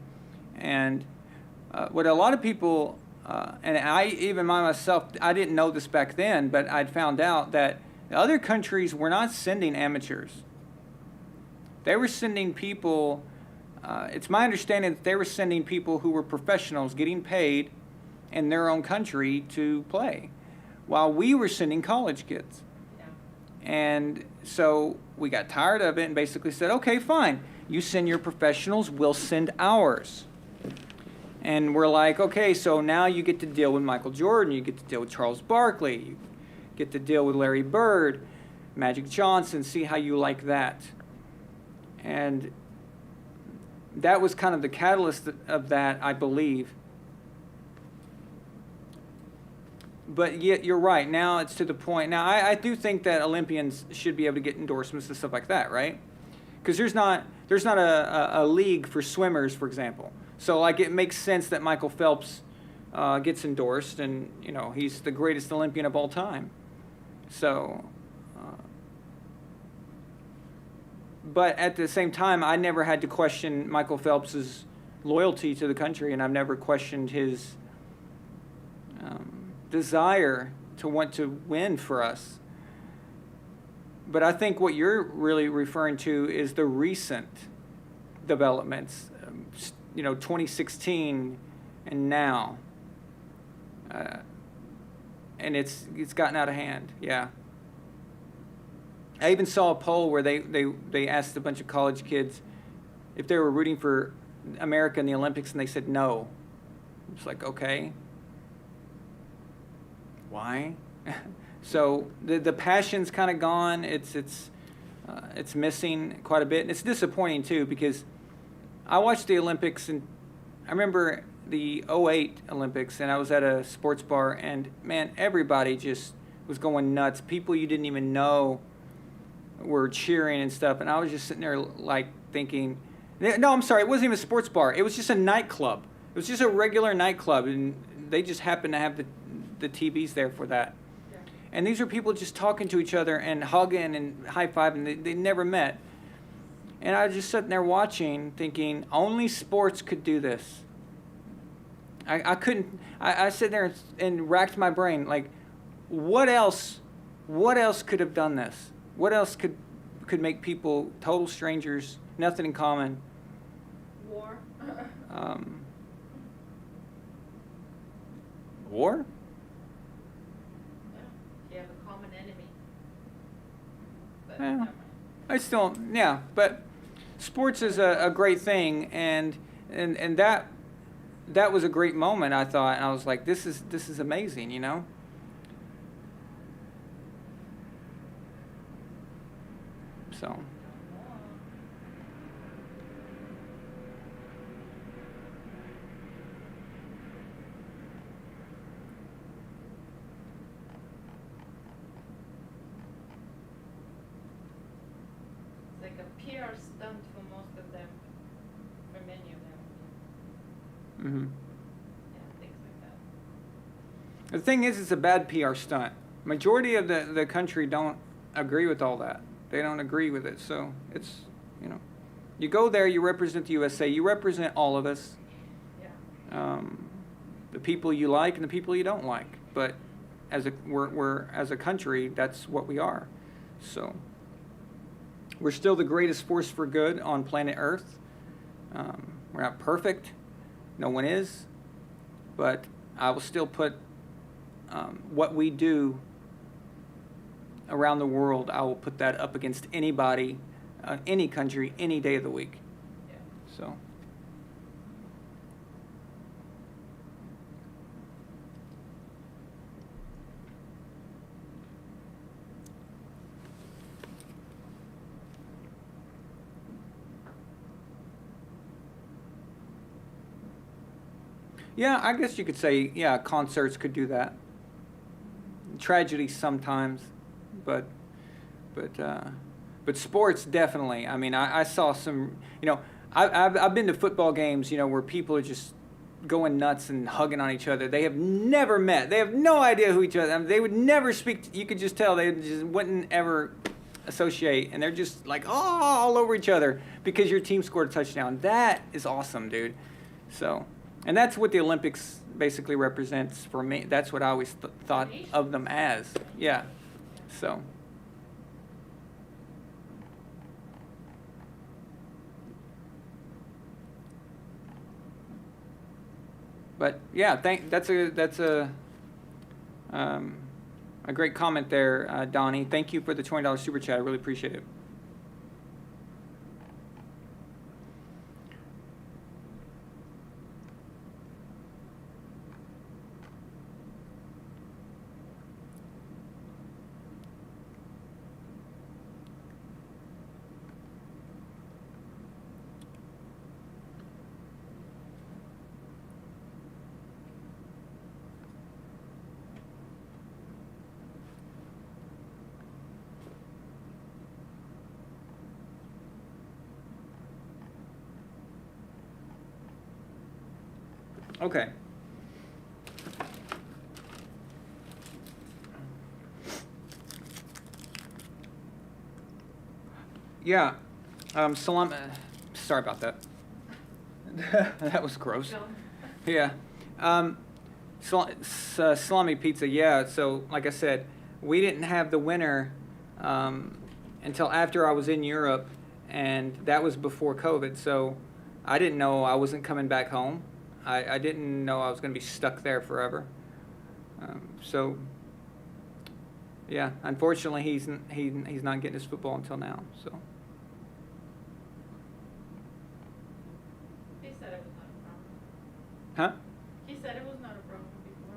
And what a lot of people, and myself, I didn't know this back then, but I'd found out that other countries were not sending amateurs. They were sending people, it's my understanding that they were sending people who were professionals getting paid in their own country to play, while we were sending college kids. Yeah. And so we got tired of it and basically said, okay, fine. You send your professionals, we'll send ours. And we're like, okay, so now you get to deal with Michael Jordan, you get to deal with Charles Barkley, you get to deal with Larry Bird, Magic Johnson, see how you like that. And that was kind of the catalyst of that, I believe. but yet you're right. Now it's to the point. Now I do think that Olympians should be able to get endorsements and stuff like that, right? Because there's not a league for swimmers, for example. So like it makes sense that Michael Phelps gets endorsed, and he's the greatest Olympian of all time. So, but at the same time, I never had to question Michael Phelps's loyalty to the country, and I've never questioned his desire to want to win for us. But I think what you're really referring to is the recent developments, 2016 and now. And it's gotten out of hand, yeah. I even saw a poll where they asked a bunch of college kids if they were rooting for America in the Olympics, and they said no. It's like, okay. Why? So the passion's kind of gone. It's missing quite a bit, and it's disappointing too, because I watched the Olympics, and I remember the '08 Olympics, and I was at a sports bar, and man, everybody just was going nuts. People you didn't even know were cheering and stuff, and I was just sitting there like thinking, no, I'm sorry, it wasn't even a sports bar. It was just a nightclub. It was just a regular nightclub, and they just happened to have the TVs there for that. Yeah. And these are people just talking to each other and hugging and high-fiving. They never met. And I was just sitting there watching, thinking, only sports could do this. I couldn't. I sat there and racked my brain, like, what else could have done this? What else could make people total strangers, nothing in common? War. War? Yeah, you have a common enemy. But I still, yeah, but sports is a great thing, and that was a great moment, I thought, and I was like, this is amazing, So. It's like a PR stunt for most of them, for many of them. Mm-hmm. Yeah, things like that. The thing is, it's a bad PR stunt. Majority of the country don't agree with all that. They don't agree with it. So it's, you go there, you represent the USA, you represent all of us. Yeah. The people you like and the people you don't like. But we're as a country, that's what we are. So we're still the greatest force for good on planet Earth. We're not perfect. No one is. But I will still put what we do around the world, I will put that up against anybody, any country, any day of the week. Yeah. So. Yeah, I guess you could say, yeah, concerts could do that. Tragedy sometimes, but sports definitely. I mean, I saw some, I've been to football games, where people are just going nuts and hugging on each other. They have never met. They have no idea who each other. I mean, they would never speak. You could just tell they just wouldn't ever associate, and they're just like all over each other because your team scored a touchdown. That is awesome, dude. So, and that's what the Olympics basically represents for me. That's what I always thought of them as. Yeah. So. But yeah, that's a great comment there, Donnie. Thank you for the $20 super chat. I really appreciate it. Okay. Yeah. Salami. Sorry about that. That was gross. Yeah. Salami pizza. Yeah. So, like I said, we didn't have the winter until after I was in Europe, and that was before COVID. So, I didn't know I wasn't coming back home. I didn't know I was going to be stuck there forever. So, yeah. Unfortunately, he's not getting his football until now. So. Huh? He said it was not a problem before.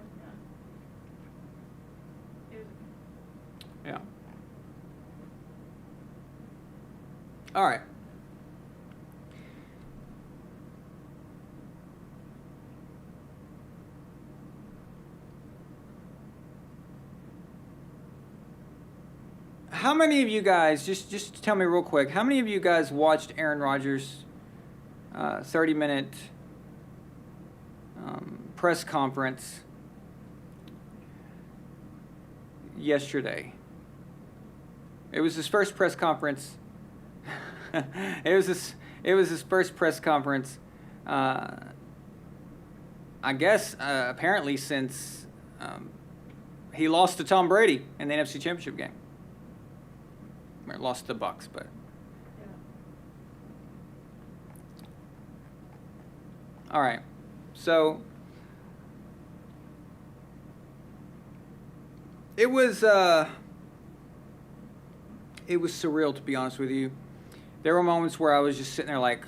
Yeah. Yeah. All right. How many of you guys, just tell me real quick, how many of you guys watched Aaron Rodgers' 30-minute press conference yesterday? It was his first press conference. It was his first press conference. I guess apparently since he lost to Tom Brady in the NFC Championship game. Or lost to the Bucks, but. Yeah. All right, so. It was surreal, to be honest with you. There were moments where I was just sitting there like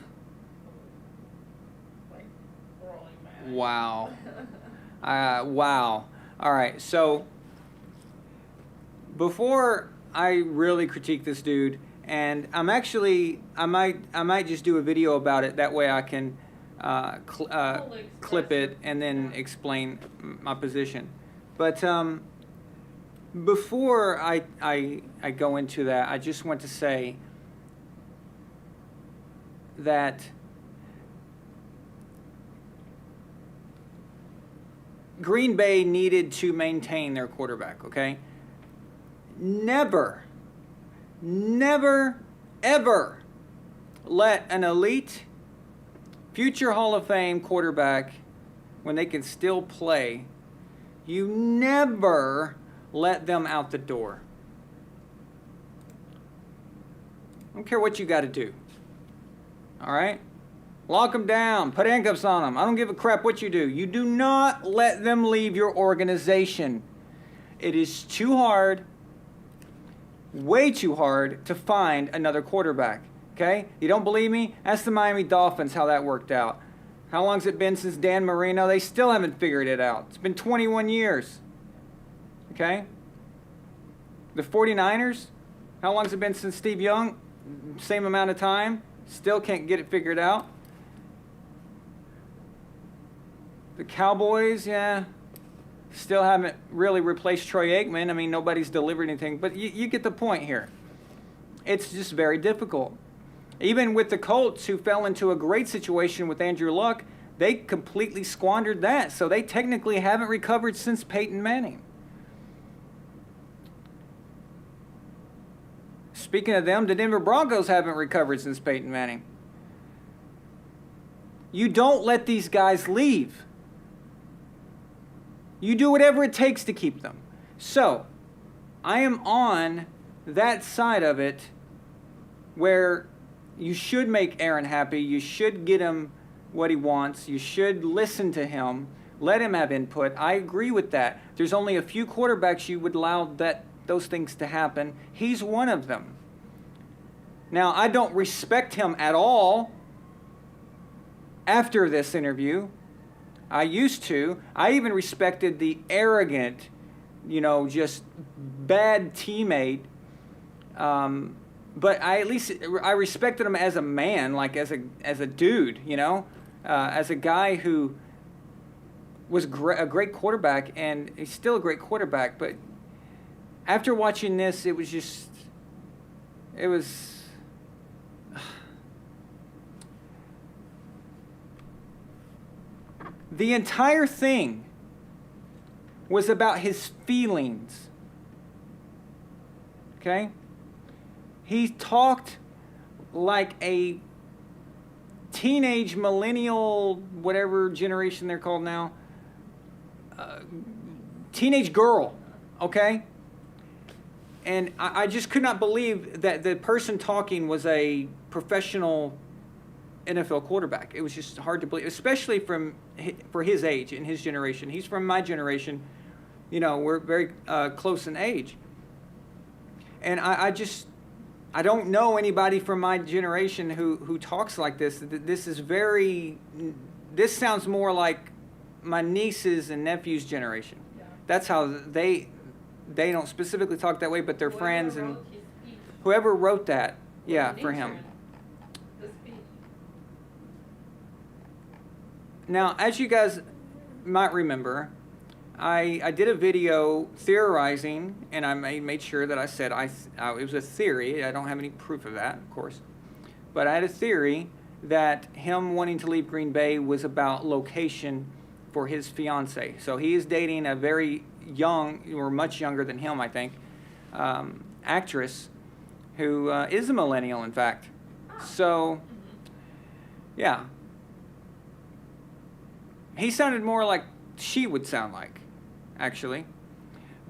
wow. Wow. All right, so before I really critique this dude, and I might just do a video about it. That way I can clip it and then explain my position. But before I go into that, I just want to say that Green Bay needed to maintain their quarterback, okay? Never, ever let an elite, future Hall of Fame quarterback, when they can still play, you never let them out the door. I don't care what you got to do. All right? Lock them down. Put handcuffs on them. I don't give a crap what you do. You do not let them leave your organization. It is too hard, way too hard, to find another quarterback. Okay? You don't believe me? Ask the Miami Dolphins how that worked out. How long has it been since Dan Marino? They still haven't figured it out. It's been 21 years. Okay? The 49ers, how long has it been since Steve Young? Same amount of time. Still can't get it figured out. The Cowboys, yeah, still haven't really replaced Troy Aikman. I mean, nobody's delivered anything, but you get the point here. It's just very difficult. Even with the Colts, who fell into a great situation with Andrew Luck, they completely squandered that. So they technically haven't recovered since Peyton Manning. Speaking of them, the Denver Broncos haven't recovered since Peyton Manning. You don't let these guys leave. You do whatever it takes to keep them. So, I am on that side of it where you should make Aaron happy. You should get him what he wants. You should listen to him. Let him have input. I agree with that. There's only a few quarterbacks you would allow those things to happen. He's one of them. Now, I don't respect him at all after this interview. I used to. I even respected the arrogant, just bad teammate. But I respected him as a man, like as a dude, as a guy who was a great quarterback, and he's still a great quarterback. But after watching this, it was The entire thing was about his feelings. Okay? He talked like a teenage millennial, whatever generation they're called now, teenage girl, okay? And I just could not believe that the person talking was a professional NFL quarterback. It was just hard to believe, especially for his age and his generation. He's from my generation. You know, we're very close in age. And I don't know anybody from my generation who talks like this. This sounds more like my nieces and nephews' generation. Yeah. That's how they don't specifically talk that way, but their friends and whoever wrote that, yeah, for him. Now, as you guys might remember, I did a video theorizing, and I made sure that I said it was a theory. I don't have any proof of that, of course. But I had a theory that him wanting to leave Green Bay was about location for his fiance. So he is dating a very young, or much younger than him, I think, actress who is a millennial, in fact. So, yeah. He sounded more like she would sound like, actually.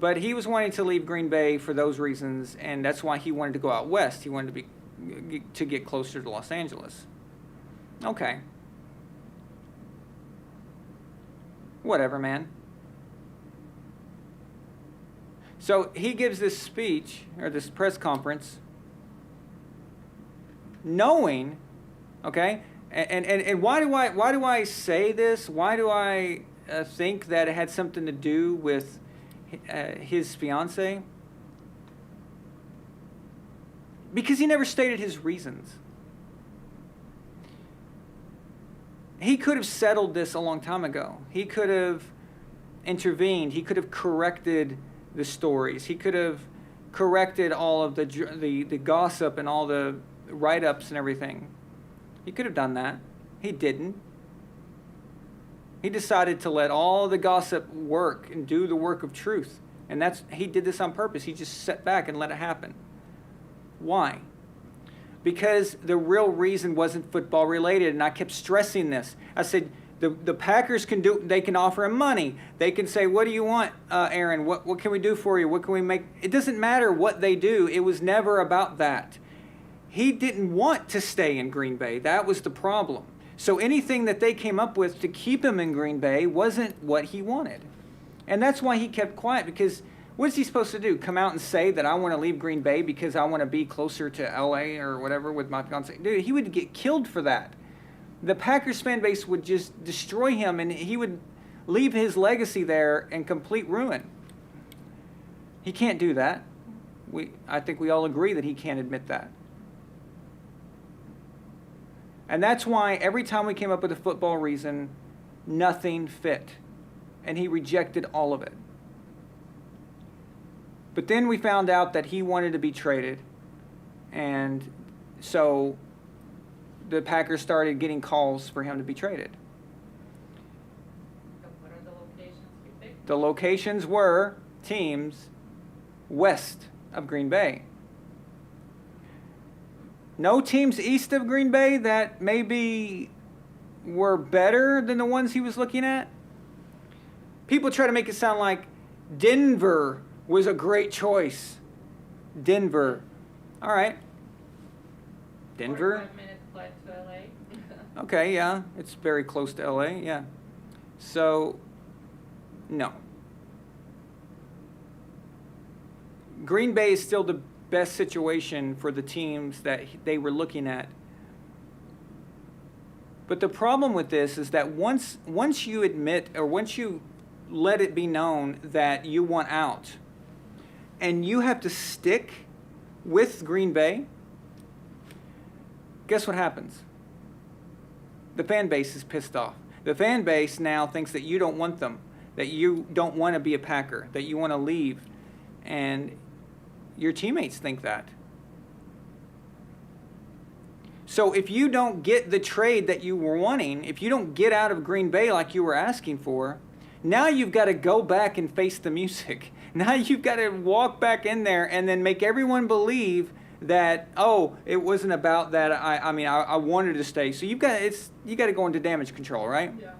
But he was wanting to leave Green Bay for those reasons, and that's why he wanted to go out west. He wanted to get closer to Los Angeles. Okay. Whatever, man. So he gives this speech, or this press conference, knowing, okay, and why do I say this? Why do I think that it had something to do with his fiance? Because he never stated his reasons. He could have settled this a long time ago. He could have intervened. He could have corrected the stories. He could have corrected all of the gossip and all the write-ups and everything. He could have done that. He didn't. He decided to let all the gossip work and do the work of truth. And he did this on purpose. He just sat back and let it happen. Why? Because the real reason wasn't football related, and I kept stressing this. I said, the Packers they can offer him money. They can say, what do you want, Aaron? What can we do for you? What can we make? It doesn't matter what they do. It was never about that. He didn't want to stay in Green Bay. That was the problem. So anything that they came up with to keep him in Green Bay wasn't what he wanted. And that's why he kept quiet, because what is he supposed to do? Come out and say that I want to leave Green Bay because I want to be closer to LA or whatever with my fiance? Dude, he would get killed for that. The Packers fan base would just destroy him, and he would leave his legacy there in complete ruin. He can't do that. I think we all agree that he can't admit that. And that's why every time we came up with a football reason, nothing fit. And he rejected all of it. But then we found out that he wanted to be traded. And so the Packers started getting calls for him to be traded. What are the locations you picked? The locations were teams west of Green Bay. No teams east of Green Bay that maybe were better than the ones he was looking at. People try to make it sound like Denver was a great choice. Denver. All right. Denver. 45-minute flight to LA. Okay, yeah. It's very close to LA, yeah. So, no. Green Bay is still the best situation for the teams that they were looking at. But the problem with this is that once you admit, or once you let it be known that you want out, and you have to stick with Green Bay, guess what happens? The fan base is pissed off. The fan base now thinks that you don't want them, that you don't want to be a Packer, that you want to leave, and your teammates think that. So if you don't get the trade that you were wanting, if you don't get out of Green Bay like you were asking for, now you've got to go back and face the music. Now you've got to walk back in there and then make everyone believe that, oh, it wasn't about that. I wanted to stay. So you got to go into damage control, right? Yeah.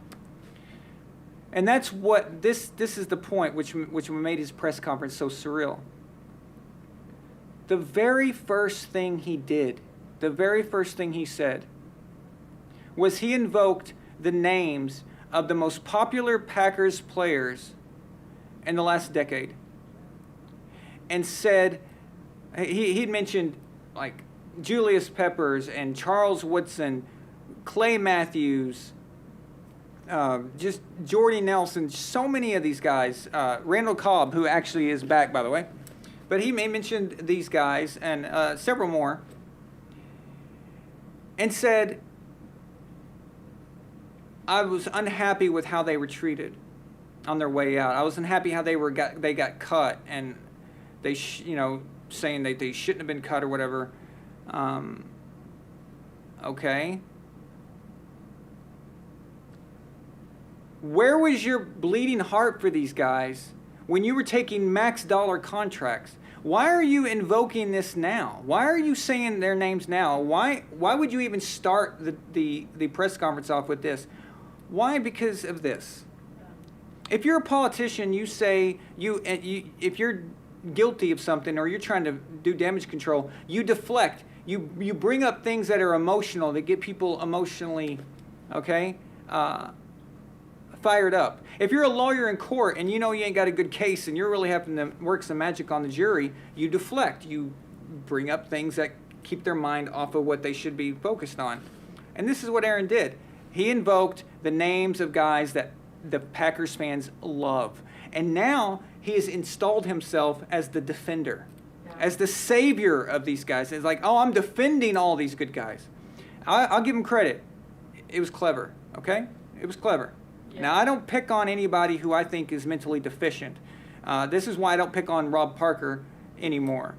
And that's what this is the point which made his press conference so surreal. The very first thing he did, the very first thing he said, was he invoked the names of the most popular Packers players in the last decade, and said, he'd mentioned like Julius Peppers and Charles Woodson, Clay Matthews, just Jordy Nelson, so many of these guys, Randall Cobb, who actually is back, by the way, but he mentioned these guys and several more, and said, I was unhappy with how they were treated on their way out. I was unhappy how they got cut, and they saying that they shouldn't have been cut or whatever. Okay. Where was your bleeding heart for these guys when you were taking max dollar contracts? Why are you invoking this now? Why are you saying their names now? Why would you even start the press conference off with this? Why? Because of this. If you're a politician, you say if you're guilty of something or you're trying to do damage control, you deflect. You bring up things that are emotional, that get people emotionally, fired up. If you're a lawyer in court and you know you ain't got a good case and you're really having to work some magic on the jury, you deflect. You bring up things that keep their mind off of what they should be focused on. And this is what Aaron did. He invoked the names of guys that the Packers fans love. And now he has installed himself as the defender, as the savior of these guys. It's like, oh, I'm defending all these good guys. I'll give him credit. It was clever, okay? It was clever. Yeah. Now, I don't pick on anybody who I think is mentally deficient. This is why I don't pick on Rob Parker anymore.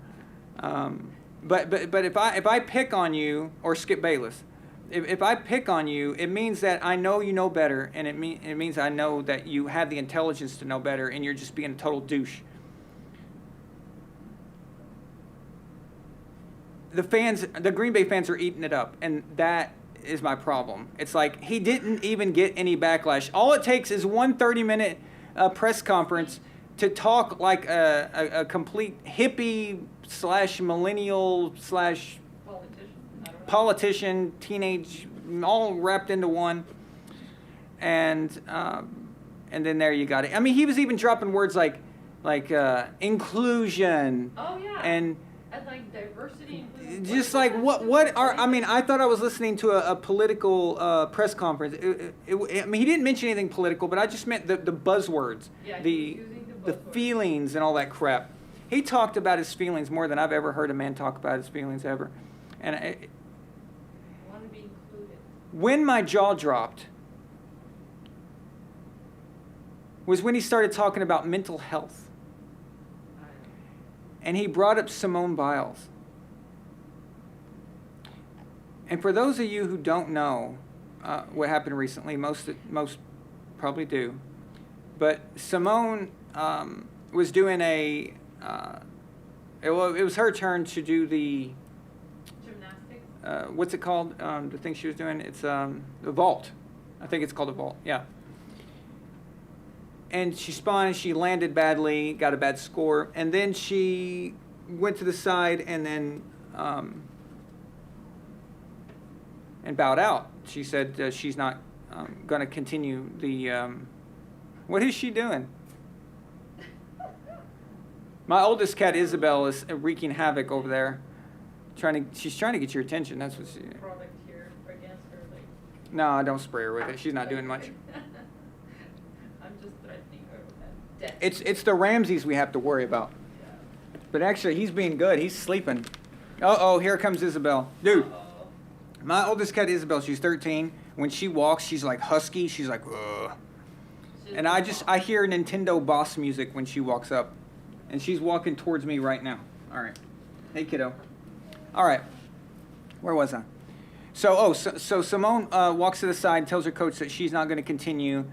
But if I pick on you, or Skip Bayless, if I pick on you, it means that I know you know better, and it means I know that you have the intelligence to know better, and you're just being a total douche. The Green Bay fans are eating it up, and that is my problem. It's like he didn't even get any backlash. All it takes is one 30-minute press conference to talk like a complete hippie / millennial / politician, teenage, all wrapped into one, and then there you got it. I mean, he was even dropping words like inclusion. Oh yeah. And like diversity. Just like what are, I mean, I thought I was listening to a political press conference. I mean, he didn't mention anything political, but I just meant the buzzwords, Yeah, the feelings and all that crap. He talked about his feelings more than I've ever heard a man talk about his feelings ever. And Want to be included. when my jaw dropped was when he started talking about mental health. And he brought up Simone Biles. And for those of you who don't know what happened recently, most probably do, but Simone was doing it was her turn to do the Gymnastics. what's it called? The thing she was doing. It's the vault. I think it's called a vault. Yeah. And she spun and she landed badly, got a bad score, and then she went to the side and then and bowed out. She said she's not going to continue the. What is she doing? My oldest cat Isabel is wreaking havoc over there, she's trying to get your attention. That's what she. Product here against her, like. No, don't spray her with it. She's not doing much. I'm just threatening her with that death. It's the Ramseys we have to worry about. Yeah. But actually, he's being good. He's sleeping. Uh-oh, here comes Isabel. Dude, my oldest cat Isabel, she's 13. When she walks, she's like husky. She's like, ugh. And I hear Nintendo boss music when she walks up. And she's walking towards me right now. All right. Hey, kiddo. All right. Where was I? So Simone walks to the side, tells her coach that she's not going to continue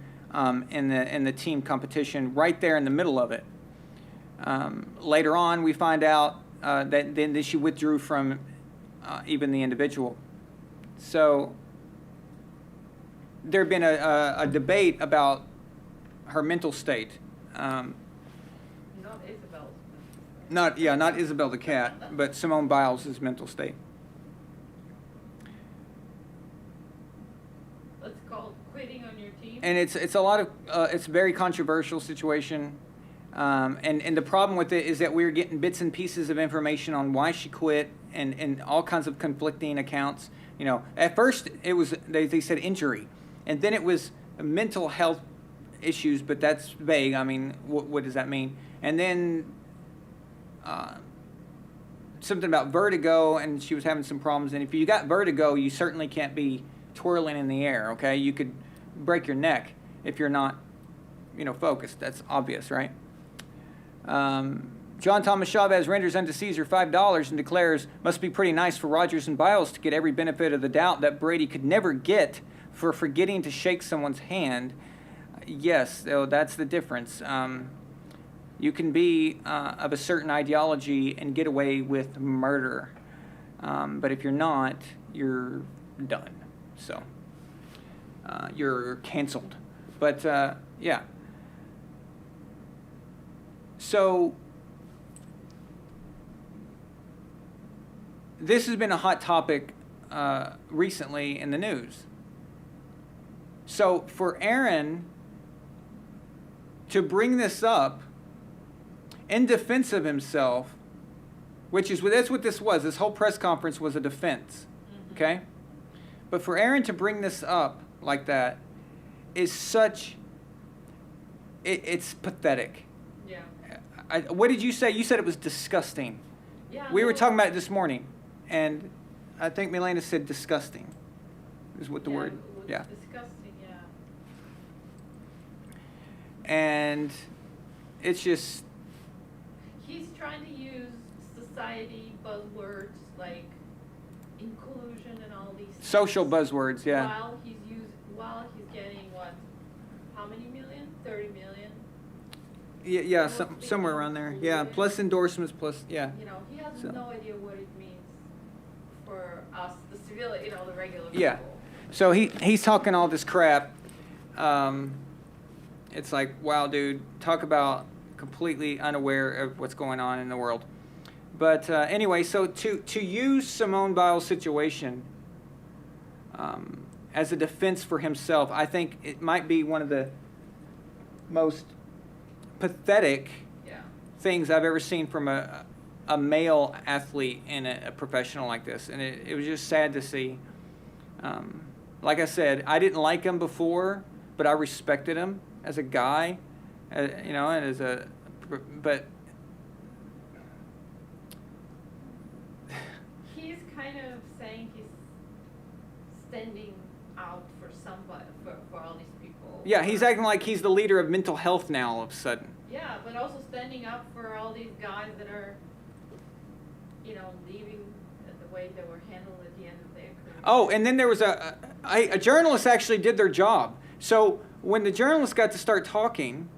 in the team competition right there in the middle of it. Later on, we find out that then she withdrew from even the individual. So there had been a debate about her mental state. Not Isabel's. Not Isabel the cat, but Simone Biles' mental state. Let's call it quitting on your team. And it's a lot of it's a very controversial situation. And the problem with it is that we're getting bits and pieces of information on why she quit and all kinds of conflicting accounts. You know, at first it was they said injury, and then it was mental health issues, but that's vague. I mean, what does that mean? And then something about vertigo, and she was having some problems. And if you got vertigo, you certainly can't be twirling in the air. Okay, you could break your neck if you're not, focused. That's obvious, right? John Thomas Chavez renders unto Caesar $5 and declares, must be pretty nice for Rodgers and Biles to get every benefit of the doubt that Brady could never get for forgetting to shake someone's hand. Yes, that's the difference. You can be of a certain ideology and get away with murder. But if you're not, you're done. So you're canceled. But yeah. So this has been a hot topic recently in the news. So for Aaron to bring this up in defense of himself, that's what this was. This whole press conference was a defense, okay? But for Aaron to bring this up like that is it's pathetic. Yeah. What did you say? You said it was disgusting. Yeah. We were talking about it this morning, and I think Milena said disgusting is what the word, yeah. Disgusting, yeah. And it's just... He's trying to use society buzzwords like inclusion and all these things. Social buzzwords, yeah. While he's getting what? How many million? 30 million? Yeah, somewhere around there. Yeah, plus endorsements, plus, yeah. He has no idea what it means for us, the civilian, the regular people. Yeah. So he's talking all this crap. It's like, wow, dude, talk about completely unaware of what's going on in the world. But anyway, so to use Simone Biles' situation as a defense for himself, I think it might be one of the most pathetic things I've ever seen from a male athlete in a professional like this. And it was just sad to see. Like I said, I didn't like him before, but I respected him as a guy, and but he's kind of saying he's standing out for somebody, for all these people. Yeah, he's acting like he's the leader of mental health now all of a sudden. Yeah, but also standing up for all these guys that are, leaving the way they were handled at the end of their career. Oh, and then there was a journalist actually did their job. So when the journalist got to start talking,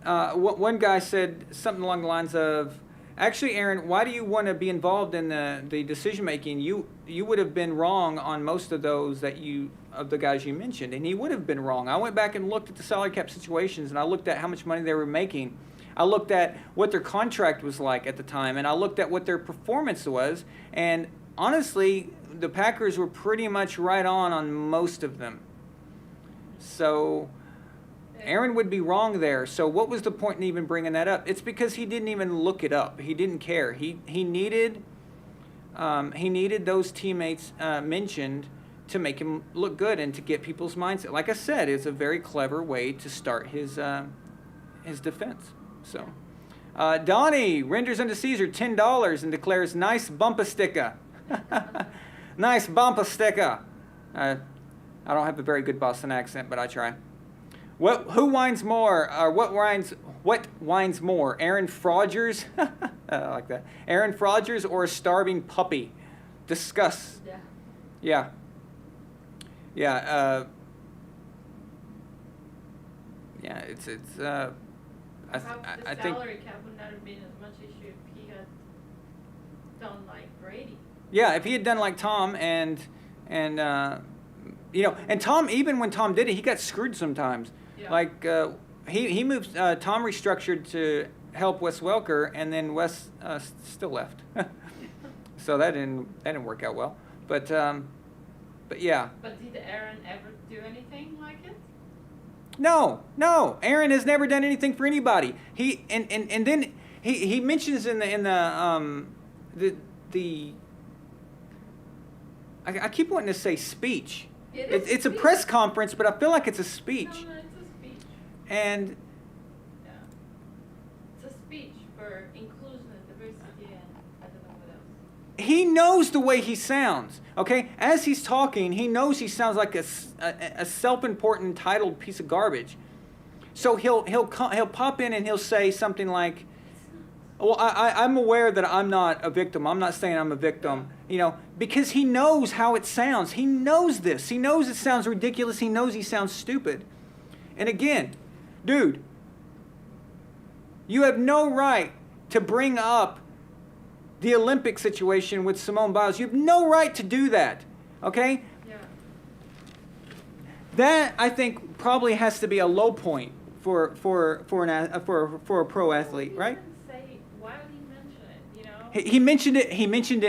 one guy said something along the lines of, actually, Aaron, why do you want to be involved in the decision making? You would have been wrong on most of those of the guys you mentioned, and he would have been wrong. I went back and looked at the salary cap situations, and I looked at how much money they were making. I looked at what their contract was like at the time, and I looked at what their performance was, and honestly, the Packers were pretty much right on most of them. So Aaron would be wrong there. So what was the point in even bringing that up? It's because he didn't even look it up. He didn't care. He needed those teammates mentioned to make him look good and to get people's mindset. Like I said, it's a very clever way to start his defense. So Donnie renders unto Caesar $10 and declares, nice bumper sticker. Nice bumper sticker. I don't have a very good Boston accent, but I try. Who whines more? Or what whines more? Aaron Rodgers? I like that. Aaron Rodgers or a starving puppy? Discuss. Yeah. Yeah. Yeah. Yeah. I, th- Perhaps I the think. salary cap would not have been as much issue if he had done like Brady. Yeah, if he had done like Tom and and Tom, even when Tom did it, he got screwed sometimes. Yeah. Like he moved. Tom restructured to help Wes Welker, and then Wes still left. So that didn't work out well. But yeah. But did Aaron ever do anything like it? No. Aaron has never done anything for anybody. He and then he mentions in the I keep wanting to say speech. It's a press conference, but I feel like it's a speech. No, it's a speech. And Yeah. It's a speech for inclusion and diversity and I don't know what else. he knows the way he sounds. Okay, as he's talking, he knows he sounds like a self-important, entitled piece of garbage. So he'll pop in and he'll say something like, "Well, I'm aware that I'm not a victim. I'm not saying I'm a victim, because he knows how it sounds. He knows this. He knows it sounds ridiculous. He knows he sounds stupid. And again, dude, you have no right to bring up the Olympic situation with Simone Biles. You have no right to do that, okay? Yeah. That, I think, probably has to be a low point for a pro athlete, right? Why would he mention it? He mentioned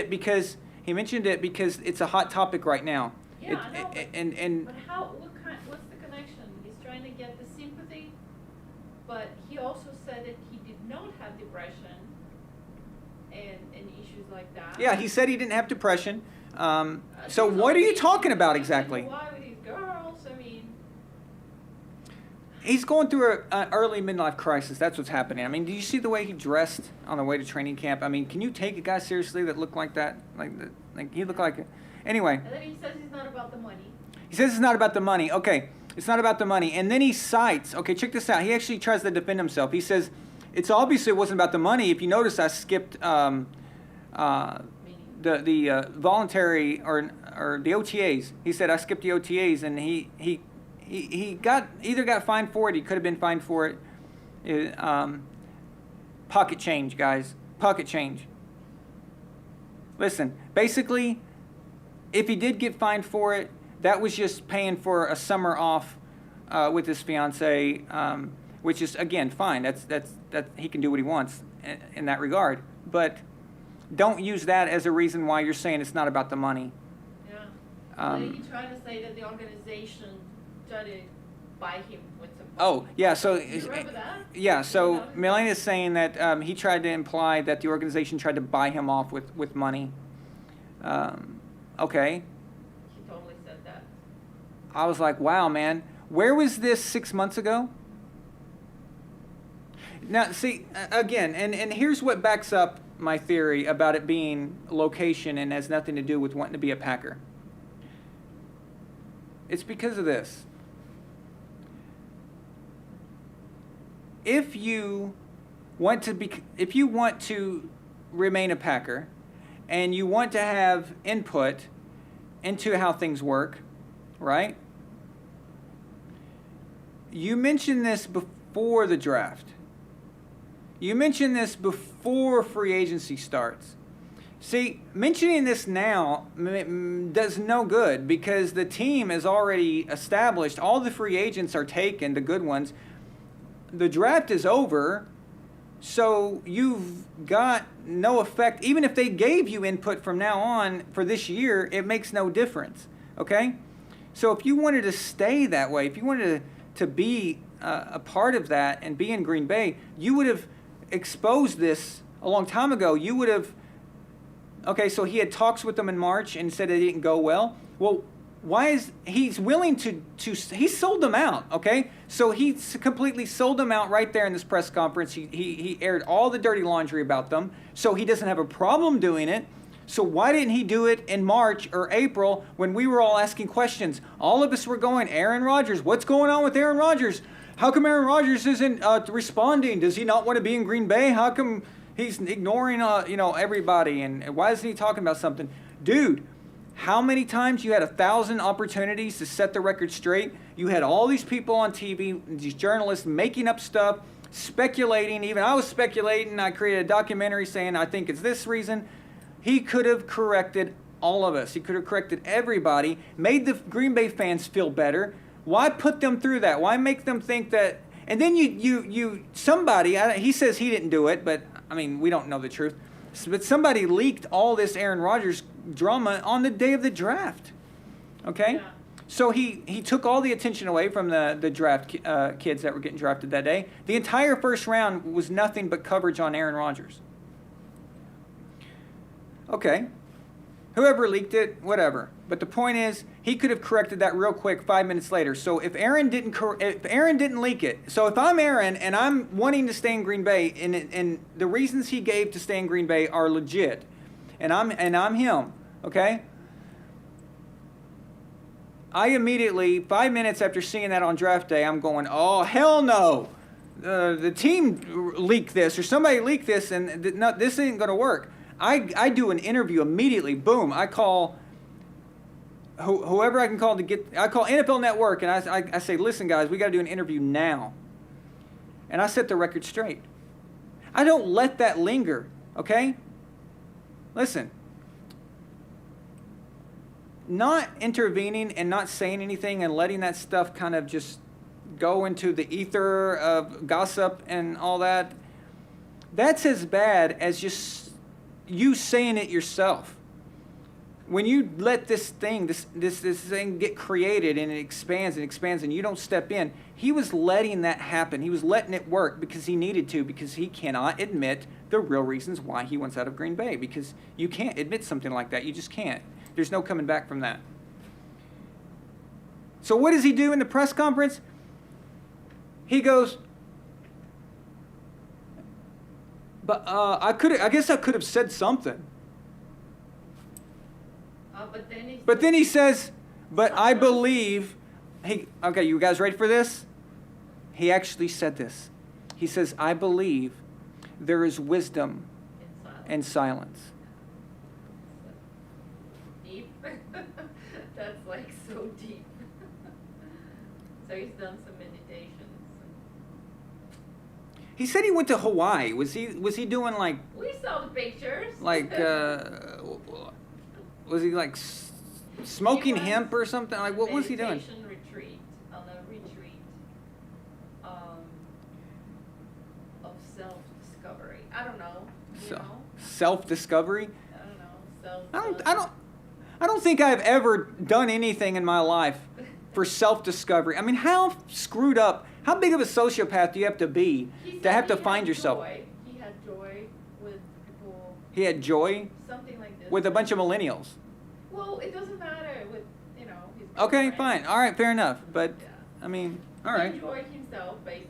it because it's a hot topic right now. Yeah, I know. And But what's the connection? He's trying to get the sympathy, but he also said that he did not have depression and issues like that. yeah, he said he didn't have depression. So what are you talking about exactly? Why with these girls? I mean, He's going through an early midlife crisis. That's what's happening. I mean, do you see the way he dressed on the way to training camp? I mean, can you take a guy seriously that looked like that? Like he looked like. Anyway. and then he says it's not about the money. He says it's not about the money. Okay, it's not about the money. And then he cites. Okay, check this out. He actually tries to defend himself. He says, "It's obviously it wasn't about the money. If you notice, I skipped the voluntary or the OTAs." He said I skipped the OTAs, and he either got fined for it. He could have been fined for it. Pocket change, guys. Pocket change. Listen, basically, if he did get fined for it, that was just paying for a summer off with his fiance, which is again fine. That's he can do what he wants in that regard. But don't use that as a reason why you're saying it's not about the money. Yeah. Then he tried to say that the organization tried to buy him with some. Oh yeah, so You remember that? yeah, so Melania is saying that he tried to imply that the organization tried to buy him off with money. Okay. He totally said that. I was like, wow, man. Where was this 6 months ago? Now, see, again, and here's what backs up my theory about it being location and has nothing to do with wanting to be a Packer. It's because of this. If you want to remain a Packer, and you want to have input into how things work, right? You mentioned this before the draft. You mentioned this before free agency starts. See, mentioning this now does no good because the team is already established. All the free agents are taken, the good ones. The draft is over, so you've got no effect. Even if they gave you input from now on for this year, it makes no difference, okay? So if you wanted to stay that way, if you wanted to be a part of that and be in Green Bay, you would have exposed this a long time ago. You would have, okay, so he had talks with them in March and said it didn't go well. Well, why is he's willing to he sold them out, okay? So he completely sold them out right there in this press conference. He aired all the dirty laundry about them, so he doesn't have a problem doing it. So why didn't he do it in March or April when we were all asking questions? All of us were going, Aaron Rodgers, what's going on with Aaron Rodgers? How come Aaron Rodgers isn't responding? Does he not want to be in Green Bay? How come he's ignoring everybody? And why isn't he talking about something? Dude, How many times you had 1,000 opportunities to set the record straight? You had all these people on TV, these journalists making up stuff, speculating. Even I was speculating. I created a documentary saying I think it's this reason. He could have corrected all of us. He could have corrected everybody, made the Green Bay fans feel better. Why put them through that? Why make them think that? And then somebody, he says he didn't do it, but I mean, we don't know the truth. But somebody leaked all this Aaron Rodgers drama on the day of the draft. Okay? Yeah. So he took all the attention away from the draft kids that were getting drafted that day. The entire first round was nothing but coverage on Aaron Rodgers. Okay. Whoever leaked it, whatever. But the point is, he could have corrected that real quick 5 minutes later. So if Aaron didn't leak it, so if I'm Aaron and I'm wanting to stay in Green Bay, and the reasons he gave to stay in Green Bay are legit, and I'm him, okay? I immediately, 5 minutes after seeing that on draft day, I'm going, oh hell no, the team leaked this or somebody leaked this, and no, this ain't gonna work. I do an interview immediately. Boom! I call whoever I can call to get. I call NFL Network and I say, listen, guys, we got to do an interview now. And I set the record straight. I don't let that linger. Okay? Listen. Not intervening and not saying anything and letting that stuff kind of just go into the ether of gossip and all that. That's as bad as just you saying it yourself. When you let this thing get created and it expands and you don't step in, he was letting that happen. He was letting it work because he needed to, because he cannot admit the real reasons why he wants out of Green Bay, because you can't admit something like that. You just can't. There's no coming back from that. So what does he do in the press conference? He goes, but I guess I could have said something. But then he says, but I believe, okay, you guys ready for this? He actually said this. He says, I believe there is wisdom in silence. Deep. That's like so deep. So he's done some meditations. He said he went to Hawaii. Was he doing like? We saw the pictures. Like, was he like smoking hemp or something? Like, what was he doing? Meditation retreat, on a retreat of self-discovery. I don't know. You know? Self-discovery? I don't know. I don't think I've ever done anything in my life for self-discovery. I mean, how screwed up, how big of a sociopath do you have to be to have to find yourself? Joy. He had joy with people. He had joy? Something like this. With a bunch of millennials. Well, it doesn't matter with, his Okay, girlfriend. fine. All right, fair enough. But, Yeah. I mean, all right. He enjoyed himself, basically.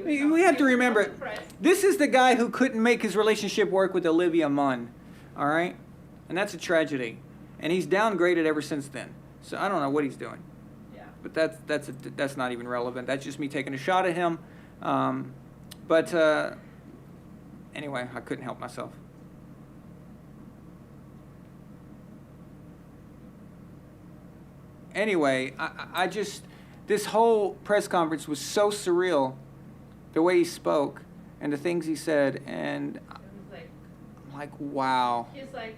We have to remember, depressed. this is the guy who couldn't make his relationship work with Olivia Munn. All right? And that's a tragedy. And he's downgraded ever since then. So I don't know what he's doing. Yeah. But that's not even relevant. That's just me taking a shot at him. But anyway, I couldn't help myself. Anyway, I just, this whole press conference was so surreal, the way he spoke and the things he said, and I'm like, wow. He's like,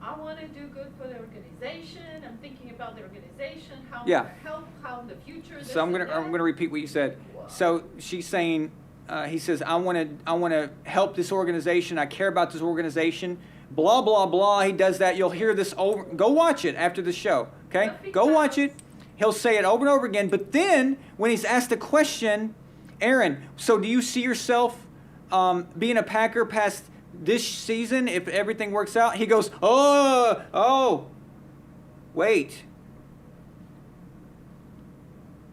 I want to do good for the organization. I'm thinking about the organization, how Yeah. I'm going to help, how in the future. So I'm gonna repeat what you said. Wow. So she's saying, he says, I want to help this organization. I care about this organization. Blah blah blah. He does that. You'll hear this over. Go watch it after the show. Okay, go watch it. He'll say it over and over again. But then when he's asked a question, Aaron, so do you see yourself being a Packer past this season if everything works out? He goes, oh, wait.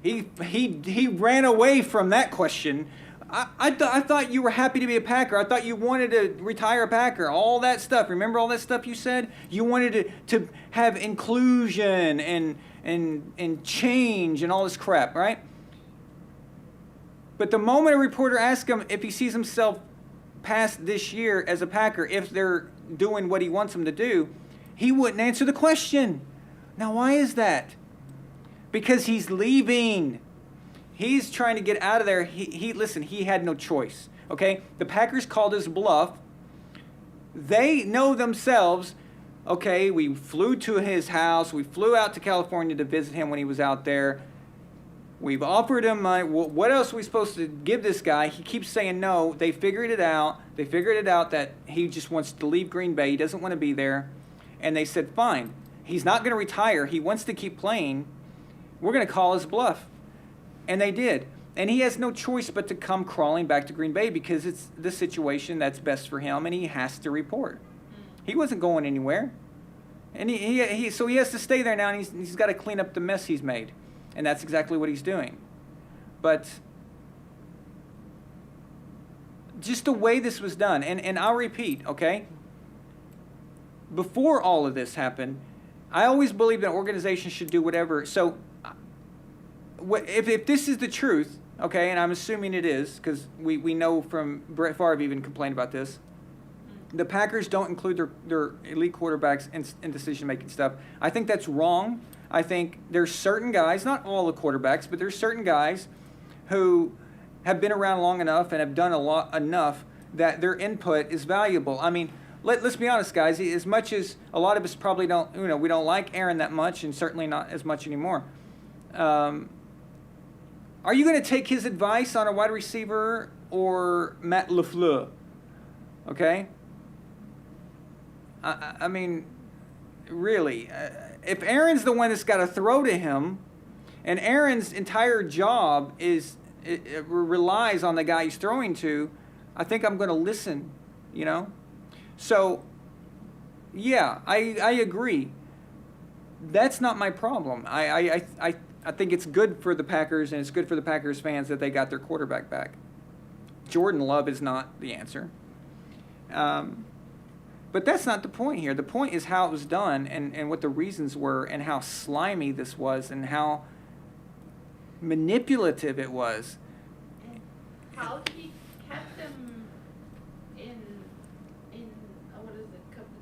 He ran away from that question. I thought you were happy to be a Packer. I thought you wanted to retire a Packer. All that stuff. Remember all that stuff you said? You wanted to have inclusion and change and all this crap, right? But the moment a reporter asks him if he sees himself past this year as a Packer, if they're doing what he wants them to do, He wouldn't answer the question. Now, why is that? Because he's leaving. He's trying to get out of there. Listen, he had no choice. Okay? The Packers called his bluff. They know themselves. Okay, we flew to his house. We flew out to California to visit him when he was out there. We've offered him money. What else are we supposed to give this guy? He keeps saying no. They figured it out. They figured it out that he just wants to leave Green Bay. He doesn't want to be there. And they said, fine. He's not going to retire. He wants to keep playing. We're going to call his bluff. And they did. And he has no choice but to come crawling back to Green Bay because it's the situation that's best for him, and he has to report. He wasn't going anywhere. And so he has to stay there now, and he's got to clean up the mess he's made. And that's exactly what he's doing. But just the way this was done, and I'll repeat, okay? Before all of this happened, I always believed that organizations should do whatever. So if this is the truth, okay, and I'm assuming it is, because we know from Brett Favre even complained about this, the Packers don't include their elite quarterbacks in decision-making stuff. I think that's wrong. I think there's certain guys, not all the quarterbacks, but there's certain guys who have been around long enough and have done enough that their input is valuable. I mean, let's be honest, guys. As much as a lot of us probably don't, we don't like Aaron that much, and certainly not as much anymore. Are you going to take his advice on a wide receiver or Matt LaFleur? Okay? I mean, really, if Aaron's the one that's got to throw to him, and Aaron's entire job relies on the guy he's throwing to, I think I'm going to listen, So, yeah, I agree. That's not my problem. I think it's good for the Packers, and it's good for the Packers fans that they got their quarterback back. Jordan Love is not the answer. But that's not the point here. The point is how it was done and what the reasons were and how slimy this was and how manipulative it was. How he kept them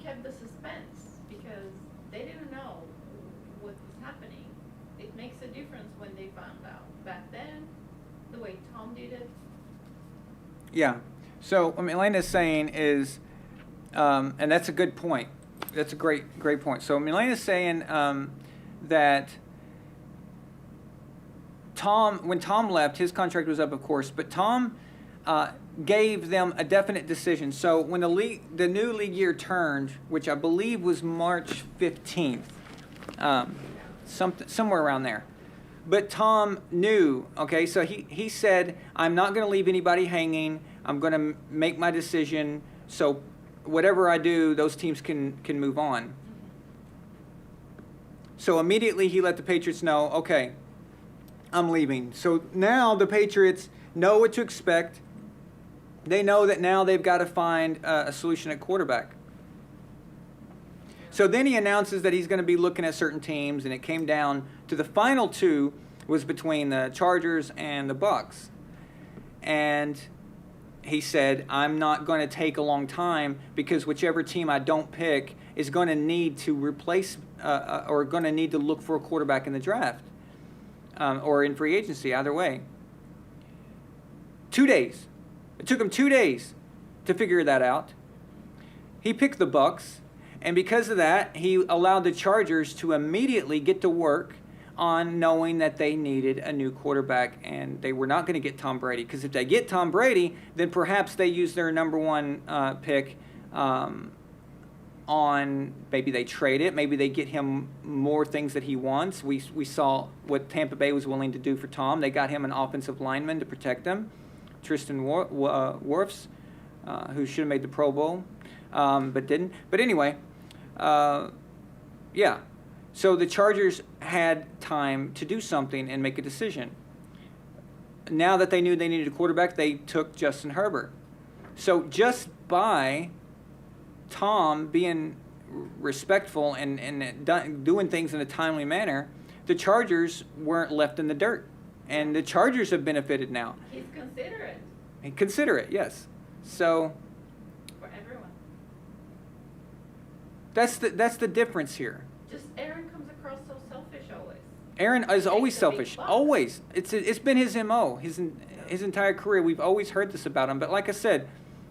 kept the suspense because they didn't know what was happening. It makes a difference when they found out. Back then, the way Tom did it. Yeah. So what Elena's saying is, and that's a good point. That's a great point. So Elena's saying that when Tom left, his contract was up, of course, but Tom gave them a definite decision. So when the new league year turned, which I believe was March 15th, somewhere around there. But Tom knew, okay, so he said, I'm not going to leave anybody hanging. I'm going to make my decision. So whatever I do, those teams can move on. So immediately he let the Patriots know, okay, I'm leaving. So now the Patriots know what to expect. They know that now they've got to find a solution at quarterback. So then he announces that he's going to be looking at certain teams, and it came down to the final two was between the Chargers and the Bucks. And he said, I'm not going to take a long time because whichever team I don't pick is going to need to replace or going to need to look for a quarterback in the draft or in free agency, either way. 2 days. It took him 2 days to figure that out. He picked the Bucks, and because of that, he allowed the Chargers to immediately get to work on knowing that they needed a new quarterback, and they were not going to get Tom Brady. Because if they get Tom Brady, then perhaps they use their number one pick on, maybe they trade it, maybe they get him more things that he wants. We saw what Tampa Bay was willing to do for Tom. They got him an offensive lineman to protect him, Tristan Wirfs, who should have made the Pro Bowl, but didn't. But anyway, yeah. So the Chargers had time to do something and make a decision. Now that they knew they needed a quarterback, they took Justin Herbert. So just by Tom being respectful and doing things in a timely manner, the Chargers weren't left in the dirt. And the Chargers have benefited now. He's considerate. Considerate, yes. So, for everyone. That's the difference here. Just Aaron comes across so selfish always. Aaron is always Takes the big selfish. bucks. Always. It's been his MO. His entire career. We've always heard this about him. But like I said,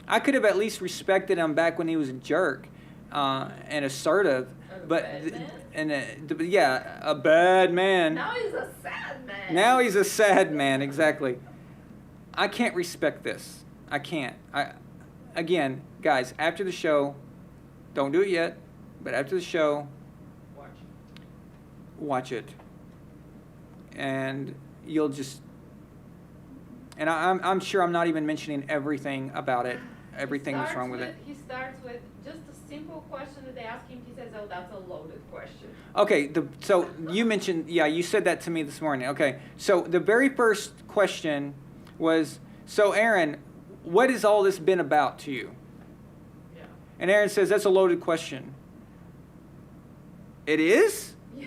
I could have at least respected him back when he was a jerk and assertive. A But bad man? yeah, a bad man. Now he's a sad man. Now he's a sad man. Exactly. I can't respect this. I can't. Again, guys, after the show, don't do it yet, but after the show, watch it. And you'll just, and I'm sure I'm not even mentioning everything about it, everything that's wrong with it. He starts with just a simple question that they ask him. He says, "Oh, that's a loaded question." Okay, so you mentioned, yeah, you said that to me this morning. Okay, so the very first question was, so Aaron, what has all this been about to you? Yeah. And Aaron says, that's a loaded question. It is? Yeah.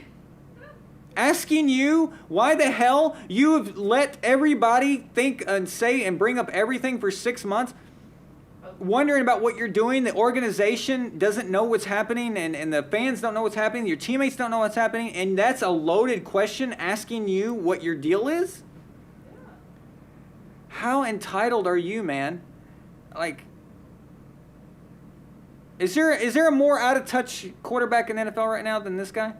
Asking you why the hell you have let everybody think and say and bring up everything for 6 months, wondering about what you're doing. The organization doesn't know what's happening, and the fans don't know what's happening. Your teammates don't know what's happening, and that's a loaded question, asking you what your deal is? Yeah. How entitled are you, man? Like, is there a more out of touch quarterback in the NFL right now than this guy?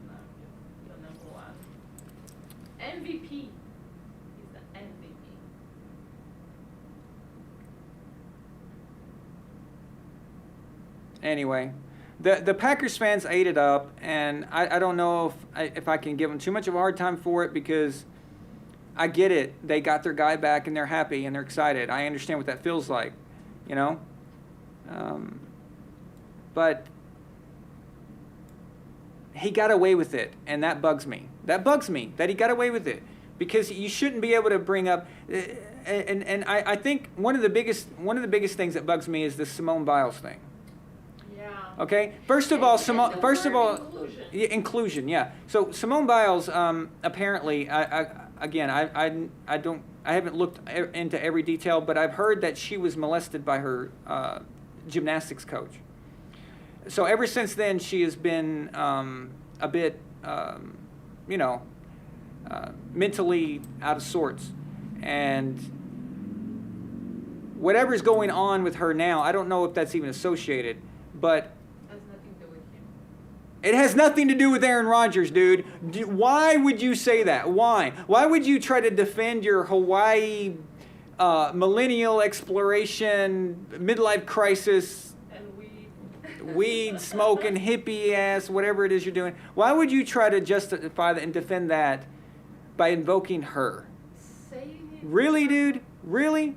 No, the number one. MVP. He's the MVP. Anyway, the Packers fans ate it up, and I don't know if I can give them too much of a hard time for it, because I get it. They got their guy back, and they're happy, and they're excited. I understand what that feels like, you know? But he got away with it, and that bugs me. That bugs me, that he got away with it. Because you shouldn't be able to bring up... And I think one of the biggest things that bugs me is the Simone Biles thing. Yeah. Okay. First of all, Inclusion. Inclusion. Yeah. So Simone Biles, apparently, I haven't looked into every detail, but I've heard that she was molested by her gymnastics coach. So ever since then, she has been a bit, mentally out of sorts, and whatever's going on with her now, I don't know if that's even associated, but Has nothing to do with him. it has nothing to do with Aaron Rodgers, dude. Why would you say that? Why? Why would you try to defend your Hawaii millennial exploration, midlife crisis, And weed smoking, hippie ass, whatever it is you're doing? Why would you try to justify that and defend that by invoking her? Saying it. Really, dude? Really?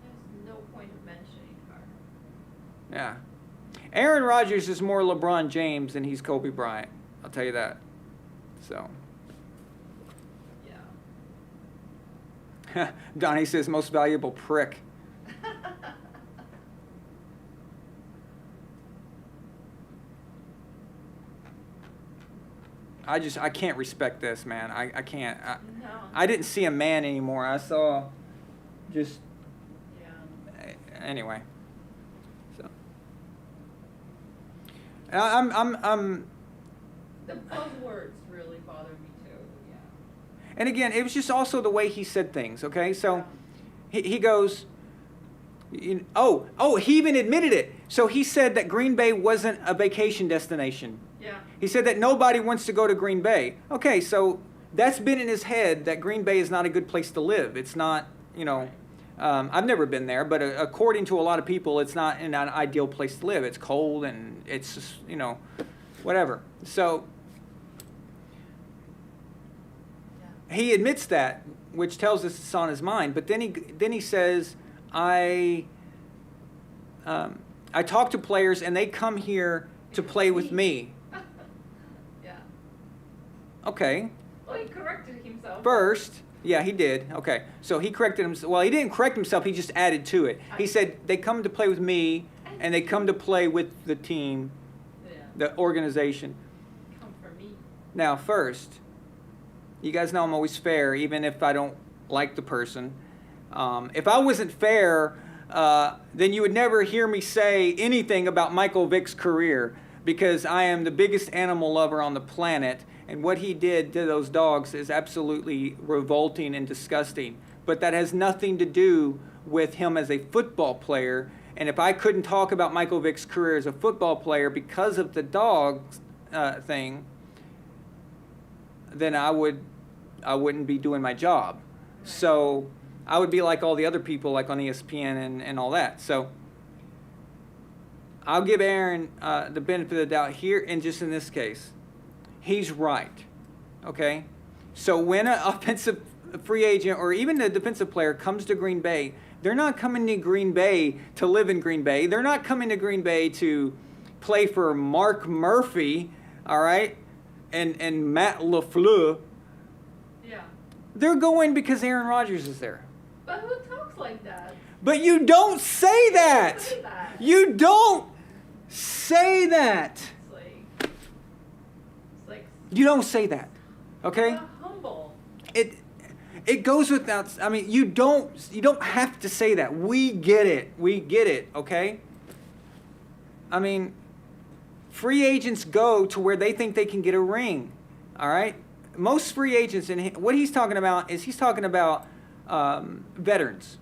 There's no point of mentioning her. Yeah. Aaron Rodgers is more LeBron James than he's Kobe Bryant. I'll tell you that. So. Yeah. Donnie says most valuable prick. I can't respect this, man. I can't. No. I didn't see a man anymore. I saw just, Yeah. anyway. So. I'm The buzzwords really bother me too. Yeah. and again, it was just also the way he said things, okay? So he goes, he even admitted it. So he said that Green Bay wasn't a vacation destination. Yeah. He said that nobody wants to go to Green Bay. Okay, so that's been in his head that Green Bay is not a good place to live. It's not, I've never been there, but according to a lot of people, it's not an ideal place to live. It's cold and it's just, whatever. So he admits that, which tells us it's on his mind. But then he says, I talk to players and they come here to play with me. Yeah. Okay. Well, he corrected himself. First, yeah, he did. Okay. So he corrected himself. Well, he didn't correct himself. He just added to it. He said, they come to play with me and they come to play with the team, the organization. Come for me. Now, first, you guys know I'm always fair, even if I don't like the person. If I wasn't fair, then you would never hear me say anything about Michael Vick's career, because I am the biggest animal lover on the planet, and what he did to those dogs is absolutely revolting and disgusting. But that has nothing to do with him as a football player. And if I couldn't talk about Michael Vick's career as a football player because of the dog thing, then I wouldn't be doing my job. So I would be like all the other people, like on ESPN and all that. So I'll give Aaron the benefit of the doubt here, and just in this case, he's right. Okay? So when an offensive free agent or even a defensive player comes to Green Bay, they're not coming to Green Bay to live in Green Bay. They're not coming to Green Bay to play for Mark Murphy, all right, and Matt LaFleur. Yeah. They're going because Aaron Rodgers is there. But who talks like that? But you don't say that. Say that. You don't say that. It's like You don't say that. Okay? humble. It goes without, I mean, you don't have to say that. We get it. We get it, okay? I mean, free agents go to where they think they can get a ring. All right? Most free agents, and what he's talking about is veterans.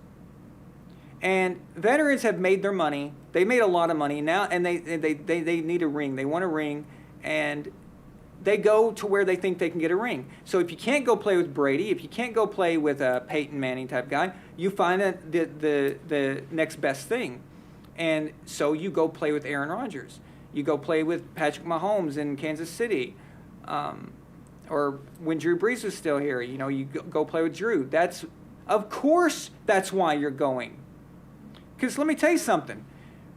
And veterans have made their money. They made a lot of money now, and they need a ring. They want a ring, and they go to where they think they can get a ring. So if you can't go play with Brady, if you can't go play with a Peyton Manning type guy, you find the next best thing. And so you go play with Aaron Rodgers. You go play with Patrick Mahomes in Kansas City. Or when Drew Brees was still here, you go play with Drew. Of course, that's why you're going. Because let me tell you something.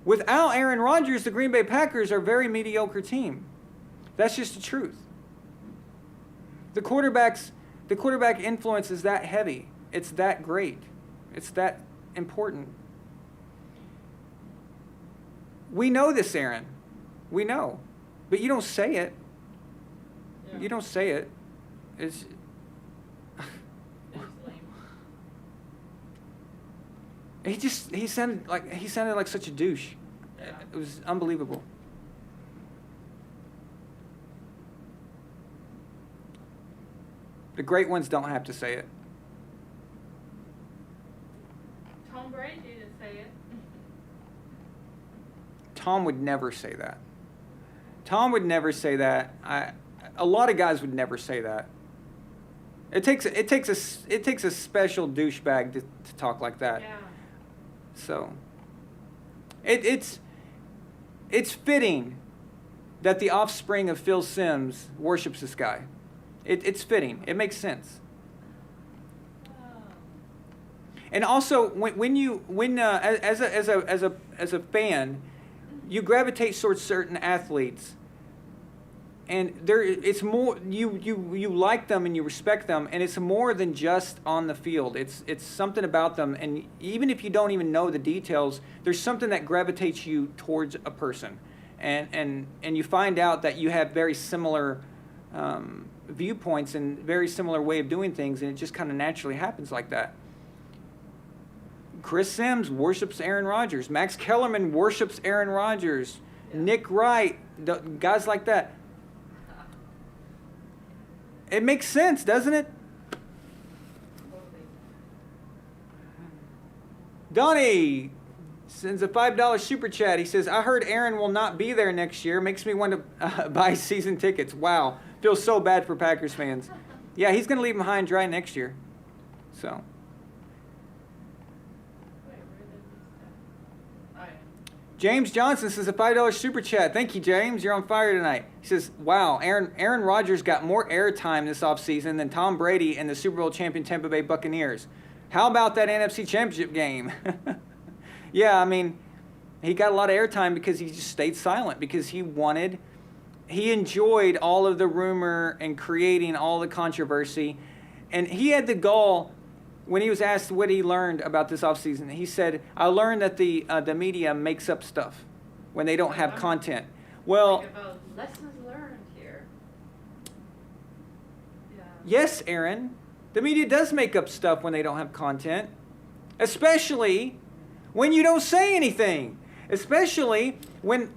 Without Aaron Rodgers, the Green Bay Packers are a very mediocre team. That's just the truth. The quarterback influence is that heavy. It's that great. It's that important. We know this, Aaron. We know. But you don't say it. Yeah. You don't say it. It's lame. he sounded like such a douche. Yeah. It was unbelievable. The great ones don't have to say it. Tom Brady didn't say it. Tom would never say that. Tom would never say that. A lot of guys would never say that. It takes a special douchebag to talk like that. Yeah. So it's fitting that the offspring of Phil Simms worships this guy. It's fitting. It makes sense. And also, as a fan, you gravitate towards certain athletes, and it's more you like them and you respect them, and it's more than just on the field. It's something about them, and even if you don't even know the details, there's something that gravitates you towards a person, and you find out that you have very similar viewpoints and very similar way of doing things, and it just kind of naturally happens like that. Chris Simms worships Aaron Rodgers. Max Kellerman worships Aaron Rodgers. Yeah. Nick Wright, guys like that. It makes sense, doesn't it? Donnie sends a $5 super chat. He says, I heard Aaron will not be there next year. Makes me want to buy season tickets. Wow. Feels so bad for Packers fans. Yeah, he's going to leave them high and dry next year. So. James Johnson says a $5 super chat. Thank you, James. You're on fire tonight. He says, wow, Aaron Rodgers got more airtime this offseason than Tom Brady and the Super Bowl champion Tampa Bay Buccaneers. How about that NFC Championship game? Yeah, I mean, he got a lot of airtime because he just stayed silent, because he enjoyed all of the rumor and creating all the controversy. And he had the gall, when he was asked what he learned about this offseason, he said, I learned that the media makes up stuff when they don't have content. Well, About lessons learned here. Yeah. yes, Aaron, the media does make up stuff when they don't have content, especially when you don't say anything, especially when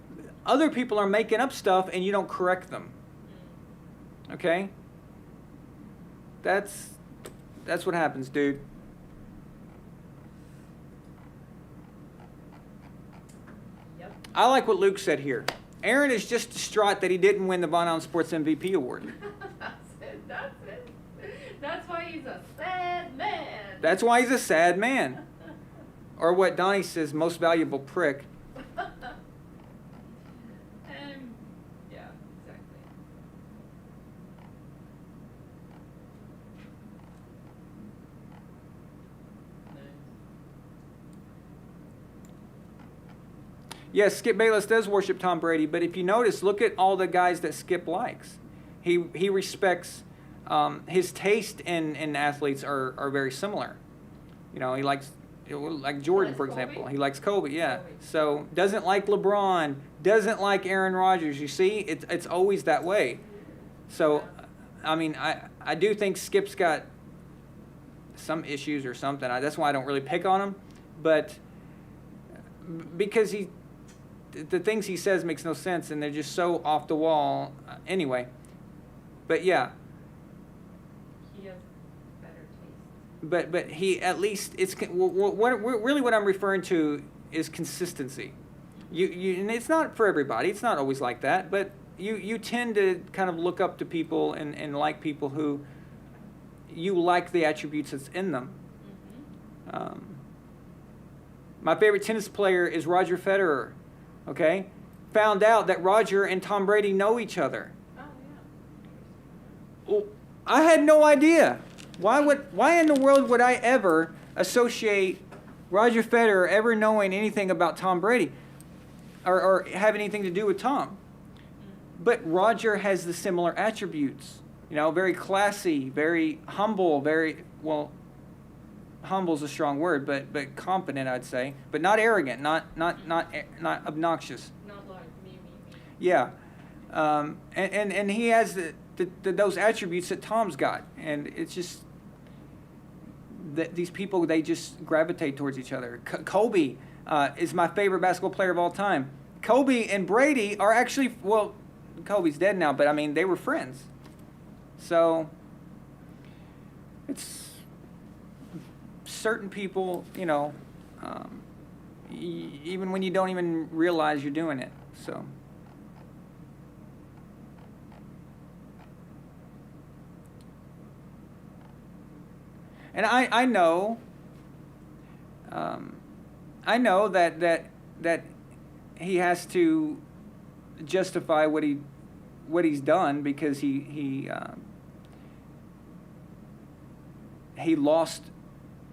other people are making up stuff and you don't correct them. Okay? That's what happens, dude. Yep. I like what Luke said here. Aaron is just distraught that he didn't win the Von Allen Sports MVP award. That's it. That's why he's a sad man. That's why he's a sad man. Or what Donnie says, most valuable prick. Yeah, exactly. Yes, Skip Bayless does worship Tom Brady, but if you notice, look at all the guys that Skip likes. He respects, his taste in athletes are very similar. You know, he likes, like Jordan, for example. He likes Kobe, yeah. Kobe. So doesn't like LeBron, doesn't like Aaron Rodgers. You see, it's always that way. So, I mean, I do think Skip's got some issues or something. That's why I don't really pick on him. But because the things he says makes no sense, and they're just so off the wall. Anyway, but yeah. He has better taste. But he at least what I'm referring to is consistency. You and it's not for everybody. It's not always like that. But you tend to kind of look up to people and like people who you like the attributes that's in them. Mm-hmm. My favorite tennis player is Roger Federer. Okay, found out that Roger and Tom Brady know each other. Oh yeah. Well, I had no idea. Why in the world would I ever associate Roger Federer ever knowing anything about Tom Brady or have anything to do with Tom? But Roger has the similar attributes. You know, very classy, very humble, humble's a strong word, but confident, I'd say, but not arrogant, not obnoxious. Not like me. Yeah, and he has those attributes that Tom's got, and it's just that these people, they just gravitate towards each other. Kobe is my favorite basketball player of all time. Kobe and Brady are actually, well, Kobe's dead now, but I mean, they were friends. So it's certain people, you know, even when you don't even realize you're doing it. So. And I know that he has to justify what he's done because he lost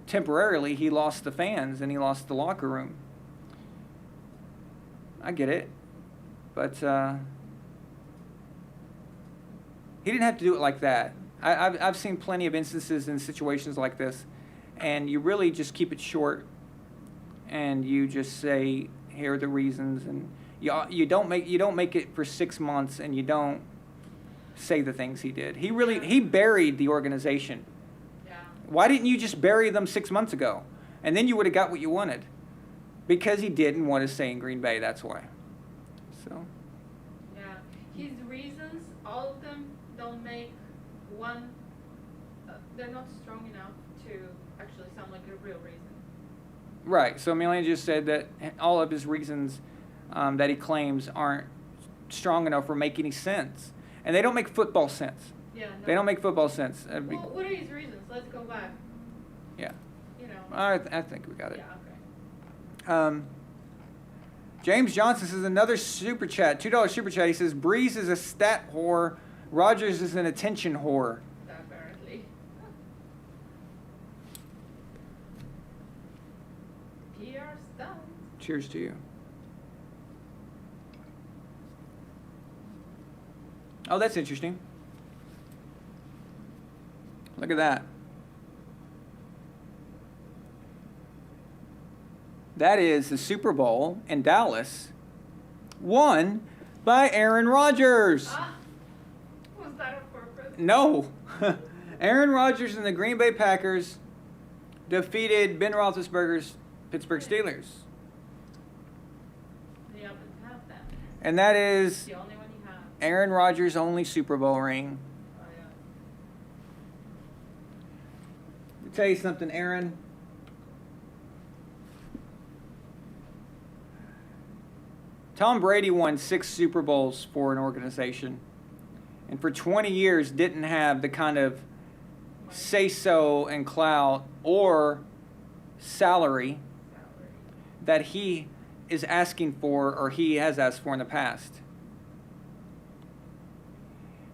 temporarily. He lost the fans and he lost the locker room. I get it, but he didn't have to do it like that. I've seen plenty of instances in situations like this, and you really just keep it short, and you just say, here are the reasons, and you don't make it for 6 months, and you don't say the things he did. He buried the organization. Yeah. Why didn't you just bury them 6 months ago, and then you would have got what you wanted? Because he didn't want to stay in Green Bay. That's why. So. Yeah. His reasons, all of them, don't make one. They're not strong enough to actually sound like a real reason. Right. So Milena just said that all of his reasons that he claims aren't strong enough or make any sense, and they don't make football sense. Yeah. No. They don't make football sense. Well, what are his reasons? Let's go back. Yeah. You know. I think we got it. Yeah. Okay. James Johnson says another super chat, $2 super chat. He says Breeze is a stat whore, Rodgers is an attention whore. Apparently. PR stuff. Cheers to you. Oh, that's interesting. Look at that. That is the Super Bowl in Dallas, won by Aaron Rodgers. Was that on purpose? No. Aaron Rodgers and the Green Bay Packers defeated Ben Roethlisberger's Pittsburgh Steelers. You happen to have that. And that It's is the only one you have. Aaron Rodgers' only Super Bowl ring. Oh, yeah. I'll tell you something, Aaron. Tom Brady won 6 Super Bowls for an organization, and for 20 years didn't have the kind of say-so and clout or salary that he is asking for, or he has asked for in the past.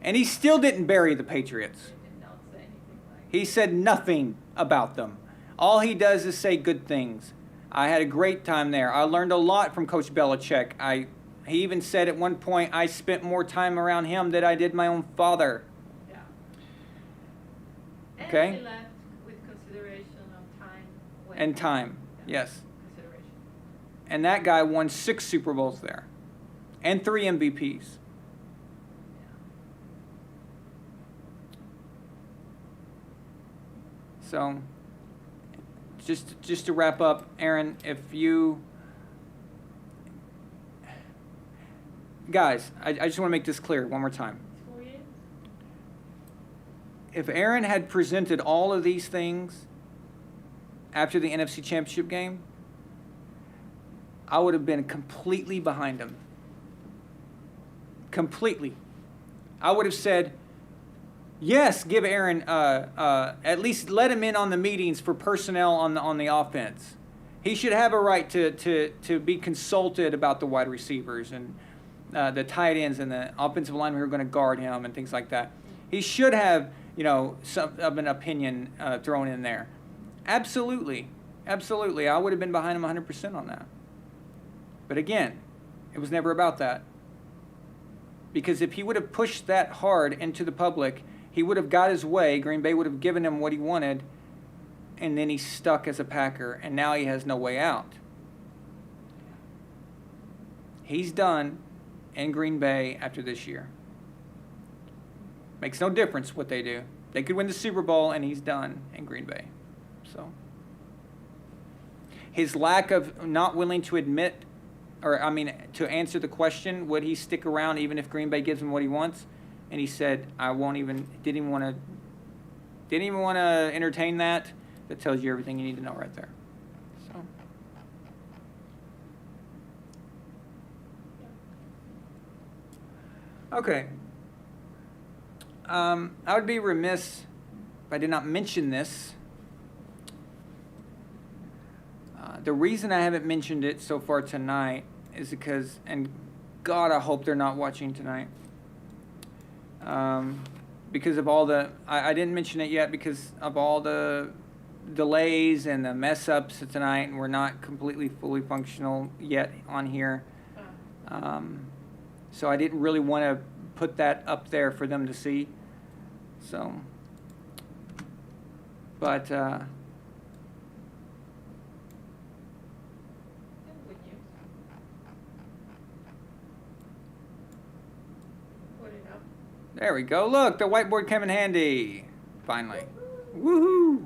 And he still didn't bury the Patriots. They did not say anything like He said nothing about them. All he does is say good things. I had a great time there. I learned a lot from Coach Belichick. He even said at one point, I spent more time around him than I did my own father. Yeah. And Okay. he left with consideration of time. And time, Yeah. yes. Consideration. And that guy won 6 Super Bowls there. And 3 MVPs. Yeah. So, just to wrap up, Aaron, if you... Guys, I just want to make this clear one more time. It's for you. If Aaron had presented all of these things after the NFC Championship game, I would have been completely behind him. Completely. I would have said, yes, give Aaron, at least let him in on the meetings for personnel on the offense. He should have a right to be consulted about the wide receivers and the tight ends and the offensive linemen who are going to guard him and things like that. He should have, some of an opinion thrown in there. Absolutely. Absolutely. I would have been behind him 100% on that. But again, it was never about that. Because if he would have pushed that hard into the public, he would have got his way. Green Bay would have given him what he wanted, and then he's stuck as a Packer, and now he has no way out. He's done in Green Bay after this year. Makes no difference what they do. They could win the Super Bowl, and he's done in Green Bay. So his lack of not willing to admit, to answer the question, would he stick around even if Green Bay gives him what he wants? And he said, I won't even, didn't even want to entertain that. That tells you everything you need to know right there. So. Okay. I would be remiss if I did not mention this. The reason I haven't mentioned it so far tonight is because, and God, I hope they're not watching tonight. Because of all I didn't mention it yet because of all the delays and the mess ups tonight, and we're not completely fully functional yet on here. So I didn't really want to put that up there for them to see. So, but Would you put it up? there we go. Look, the whiteboard came in handy. Finally. Woohoo!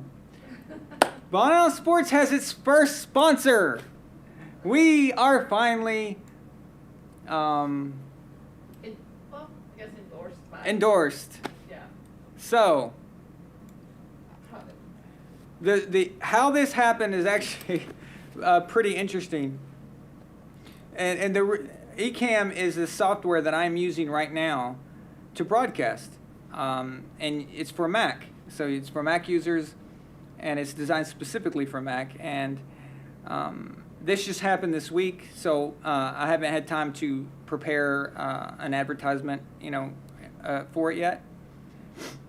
Von Sports has its first sponsor. We are finally Well, I guess endorsed by. endorsed. Yeah. So Probably. the how this happened is actually pretty interesting. And the Ecamm is the software that I'm using right now to broadcast, and it's for Mac. So it's for Mac users, and it's designed specifically for Mac. And this just happened this week, so I haven't had time to prepare an advertisement, for it yet.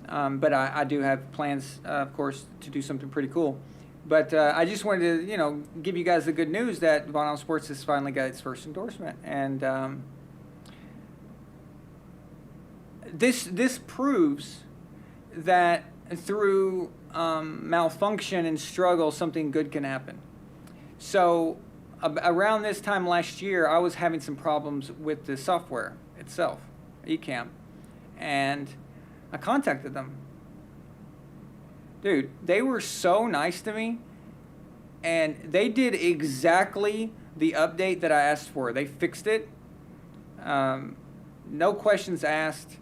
But I do have plans, of course, to do something pretty cool. But I just wanted to, give you guys the good news that Von Sports has finally got its first endorsement, and this proves that through malfunction and struggle, something good can happen. So around this time last year, I was having some problems with the software itself, Ecamm, and I contacted them. Dude, they were so nice to me. and they did exactly the update that I asked for. They fixed it. No questions asked.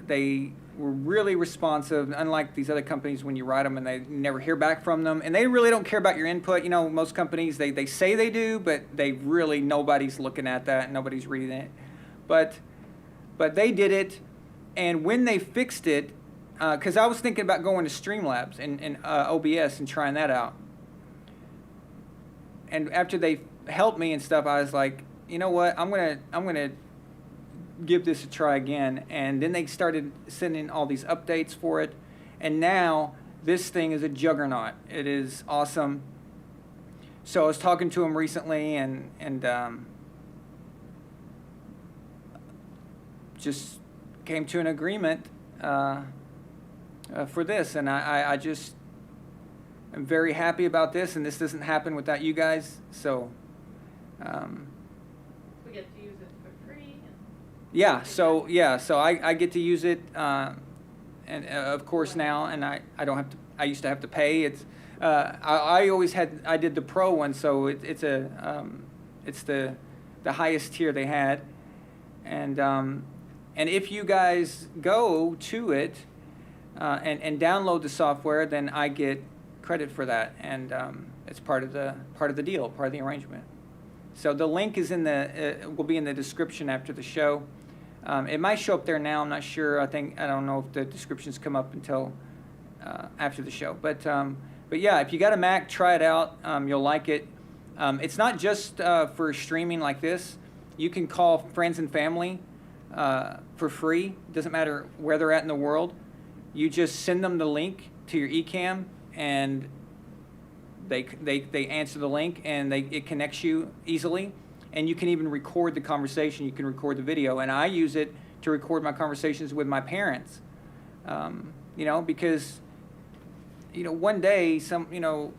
They were really responsive, unlike these other companies when you write them and they never hear back from them. And they really don't care about your input. You know, most companies, they say they do, but they really, nobody's looking at that. Nobody's reading it. But they did it. And when they fixed it, because I was thinking about going to Streamlabs and OBS and trying that out. And after they helped me and stuff, I was like, you know what, I'm gonna give this a try again. And then they started sending all these updates for it, and now this thing is a juggernaut. It is awesome. So I was talking to him recently, and just came to an agreement for this, and I just am very happy about this, and this doesn't happen without you guys. So We get to use it for free. So I get to use it, and of course now, and I don't have to. I used to have to pay. It's I always had. I did the pro one, so it's the highest tier they had, and if you guys go to it and download the software, then I get credit for that, and it's part of the deal, part of the arrangement. So the link is will be in the description after the show. It might show up there now. I'm not sure. I don't know if the descriptions come up until after the show. But yeah, if you got a Mac, try it out. You'll like it. It's not just for streaming like this. You can call friends and family for free. It doesn't matter where they're at in the world. You just send them the link to your Ecamm, and they answer the link, and it connects you easily. And you can even record the conversation. You can record the video, and I use it to record my conversations with my parents. Because one day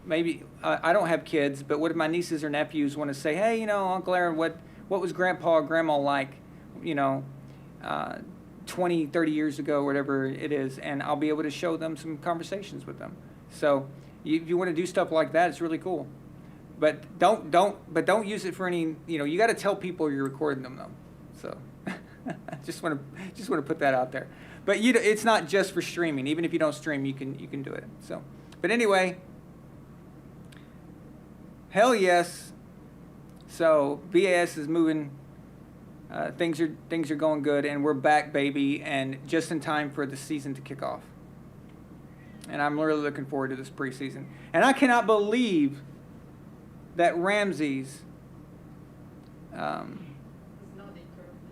maybe I don't have kids, but what if my nieces or nephews want to say, hey, Uncle Aaron, what was Grandpa or Grandma like, 20, 30 years ago, whatever it is, and I'll be able to show them some conversations with them. So if you want to do stuff like that, it's really cool. But don't use it for any, you got to tell people you're recording them though. So just want to put that out there. But it's not just for streaming. Even if you don't stream, you can do it. So, but anyway, hell yes. So VAS is moving. Things are going good, and we're back, baby, and just in time for the season to kick off. And I'm really looking forward to this preseason. And I cannot believe that Ramses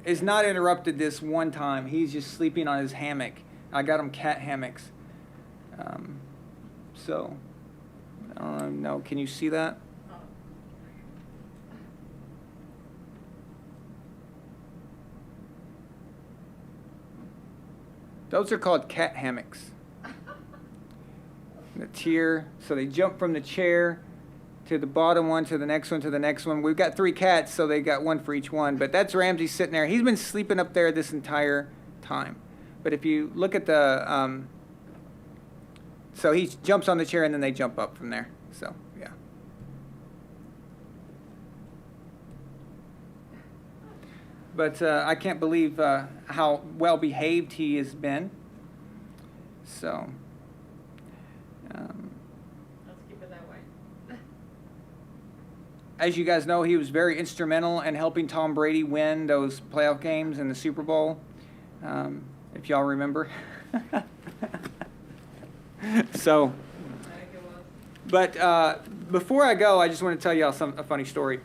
is not interrupted this one time. He's just sleeping on his hammock. I got him cat hammocks. So, I don't know. Can you see that? Those are called cat hammocks. The tier, so they jump from the chair to the bottom one, to the next one, to the next one. We've got 3 cats, so they got one for each one. But that's Ramsey sitting there. He's been sleeping up there this entire time. But if you look at the, so he jumps on the chair and then they jump up from there. So, yeah. But I can't believe how well behaved he has been. So. Let's keep it that way. As you guys know, he was very instrumental in helping Tom Brady win those playoff games in the Super Bowl, if y'all remember. So, but before I go, I just want to tell y'all a funny story.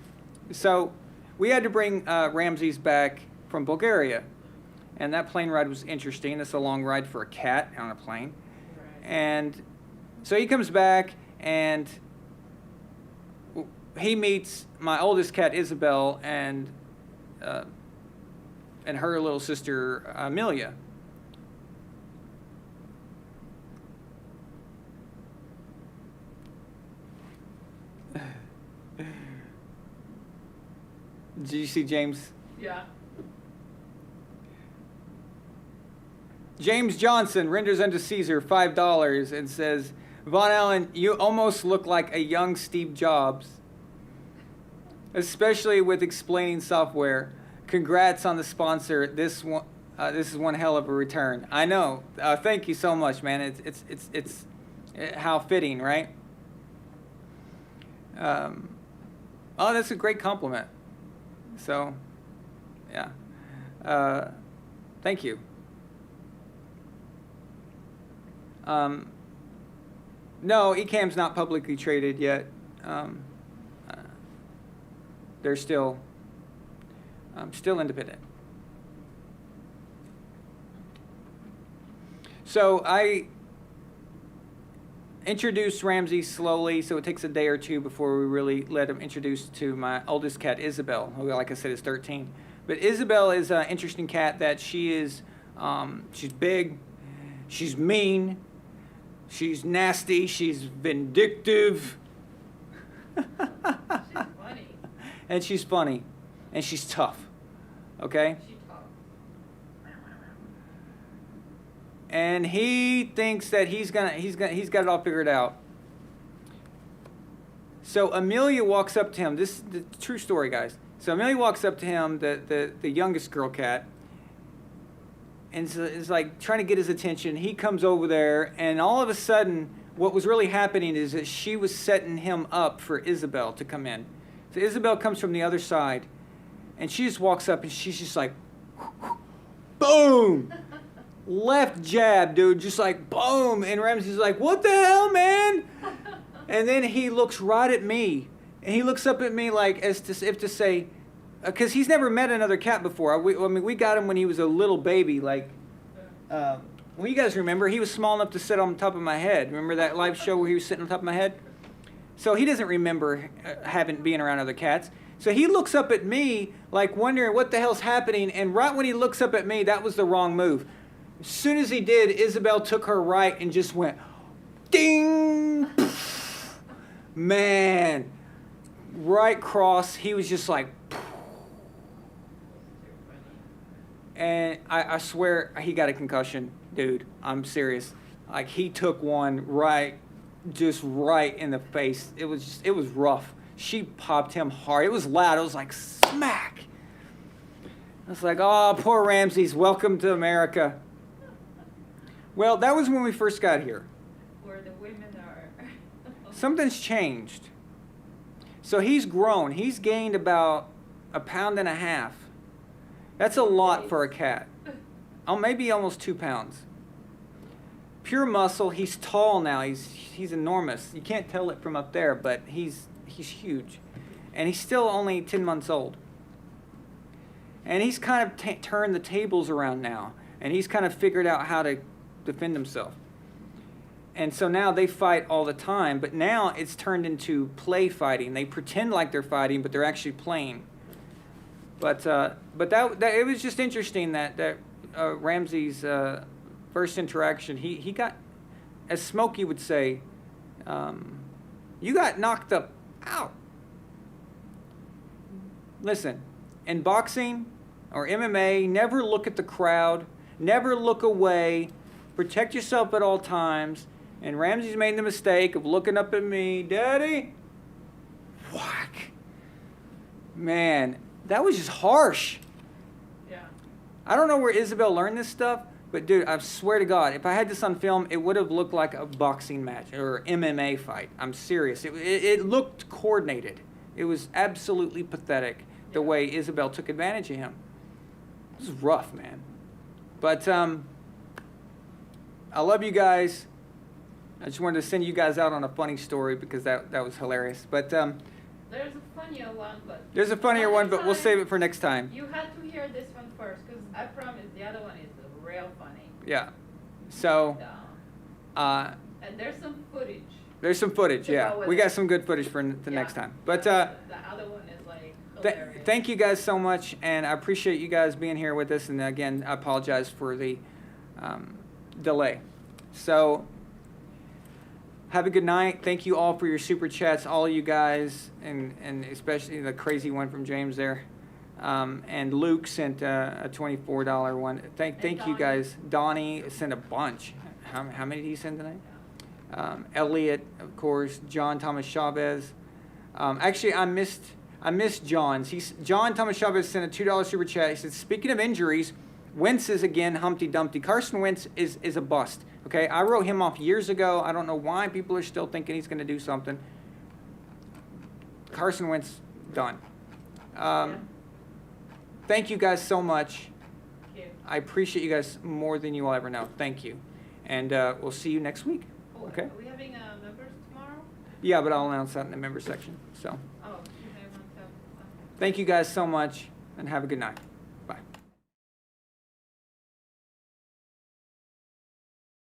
So, we had to bring Ramses back from Bulgaria, and that plane ride was interesting. It's a long ride for a cat on a plane. Right. And so he comes back, and he meets my oldest cat, Isabel, and her little sister, Amelia. Did you see James? Yeah. James Johnson renders unto Caesar $5 and says, Von Allen, you almost look like a young Steve Jobs, especially with explaining software. Congrats on the sponsor. This is one hell of a return. I know. Thank you so much, man. It's how fitting, right? Oh, that's a great compliment. So, yeah. Thank you. No, Ecamm's not publicly traded yet. They're still independent. So I introduced Ramsey slowly, so it takes a day or two before we really let him introduce to my oldest cat, Isabel, who, like I said, is 13. But Isabel is an interesting cat that she's big, she's mean, she's nasty, she's vindictive. She's funny. And she's funny, and she's tough. Okay? She's tough. And he thinks that he's got it all figured out. So Amelia walks up to him. This is the true story, guys. So Amelia walks up to him, the youngest girl cat, and is like trying to get his attention. He comes over there, and all of a sudden, what was really happening is that she was setting him up for Isabel to come in. So Isabel comes from the other side, and she just walks up, and she's just like, boom! Left jab, dude, just like boom. And Ramsey's like, what the hell, man? And then he looks right at me. And he looks up at me like as if to say, because he's never met another cat before. We got him when he was a little baby. Like, well, you guys remember, he was small enough to sit on top of my head. Remember that live show where he was sitting on top of my head? So he doesn't remember being around other cats. So he looks up at me like wondering what the hell's happening. And right when he looks up at me, that was the wrong move. As soon as he did, Isabel took her right and just went, ding! Man, right cross, he was just like, and I swear he got a concussion, dude. I'm serious. Like, he took one just right in the face. It was rough. She popped him hard. It was loud. It was like smack. I was like, oh, poor Ramses. Welcome to America. Well, that was when we first got here. Where the women are. Something's changed. So he's grown. He's gained about 1.5 pounds. That's a lot for a cat. Oh, maybe almost 2 pounds. Pure muscle. He's tall now. He's enormous. You can't tell it from up there, but he's huge. And he's still only 10 months old. And he's kind of turned the tables around now. And he's kind of figured out how to defend himself. And so now they fight all the time, but now it's turned into play fighting. They pretend like they're fighting, but they're actually playing. But that it was just interesting that Ramsey's first interaction, he got, as Smokey would say, you got knocked up out. Listen, in boxing or MMA, never look at the crowd, never look away. Protect yourself at all times. And Ramsey's made the mistake of looking up at me. Daddy? Whack. Man, that was just harsh. Yeah. I don't know where Isabel learned this stuff, but dude, I swear to God, if I had this on film, it would have looked like a boxing match or MMA fight. I'm serious. It looked coordinated. It was absolutely pathetic the way Isabel took advantage of him. It was rough, man. But I love you guys. I just wanted to send you guys out on a funny story because that was hilarious. But there's a funnier one, but we'll save it for next time. You had to hear this one first, because I promise the other one is real funny. Yeah. So. And there's some footage. There's some footage. Yeah, we got some good footage for the next time. But the other one is like hilarious. Thank you guys so much, and I appreciate you guys being here with us. And again, I apologize for the delay. So. Have a good night. Thank you all for your super chats, all of you guys, and especially the crazy one from James there. And Luke sent a $24 one. Thank you guys. Donnie sent a bunch. How many did he send tonight? Elliot, of course, John Thomas Chavez. Actually, I missed John's. John Thomas Chavez sent a $2 super chat. He said, speaking of injuries, Wentz is again Humpty Dumpty. Carson Wentz is a bust. Okay, I wrote him off years ago. I don't know why people are still thinking he's going to do something. Carson Wentz, done. Thank you guys so much. Thank you. I appreciate you guys more than you will ever know. Thank you. And we'll see you next week. Oh, Okay? Are we having members tomorrow? Yeah, but I'll announce that in the member section. So Oh, you may want to. thank you guys so much, and have a good night.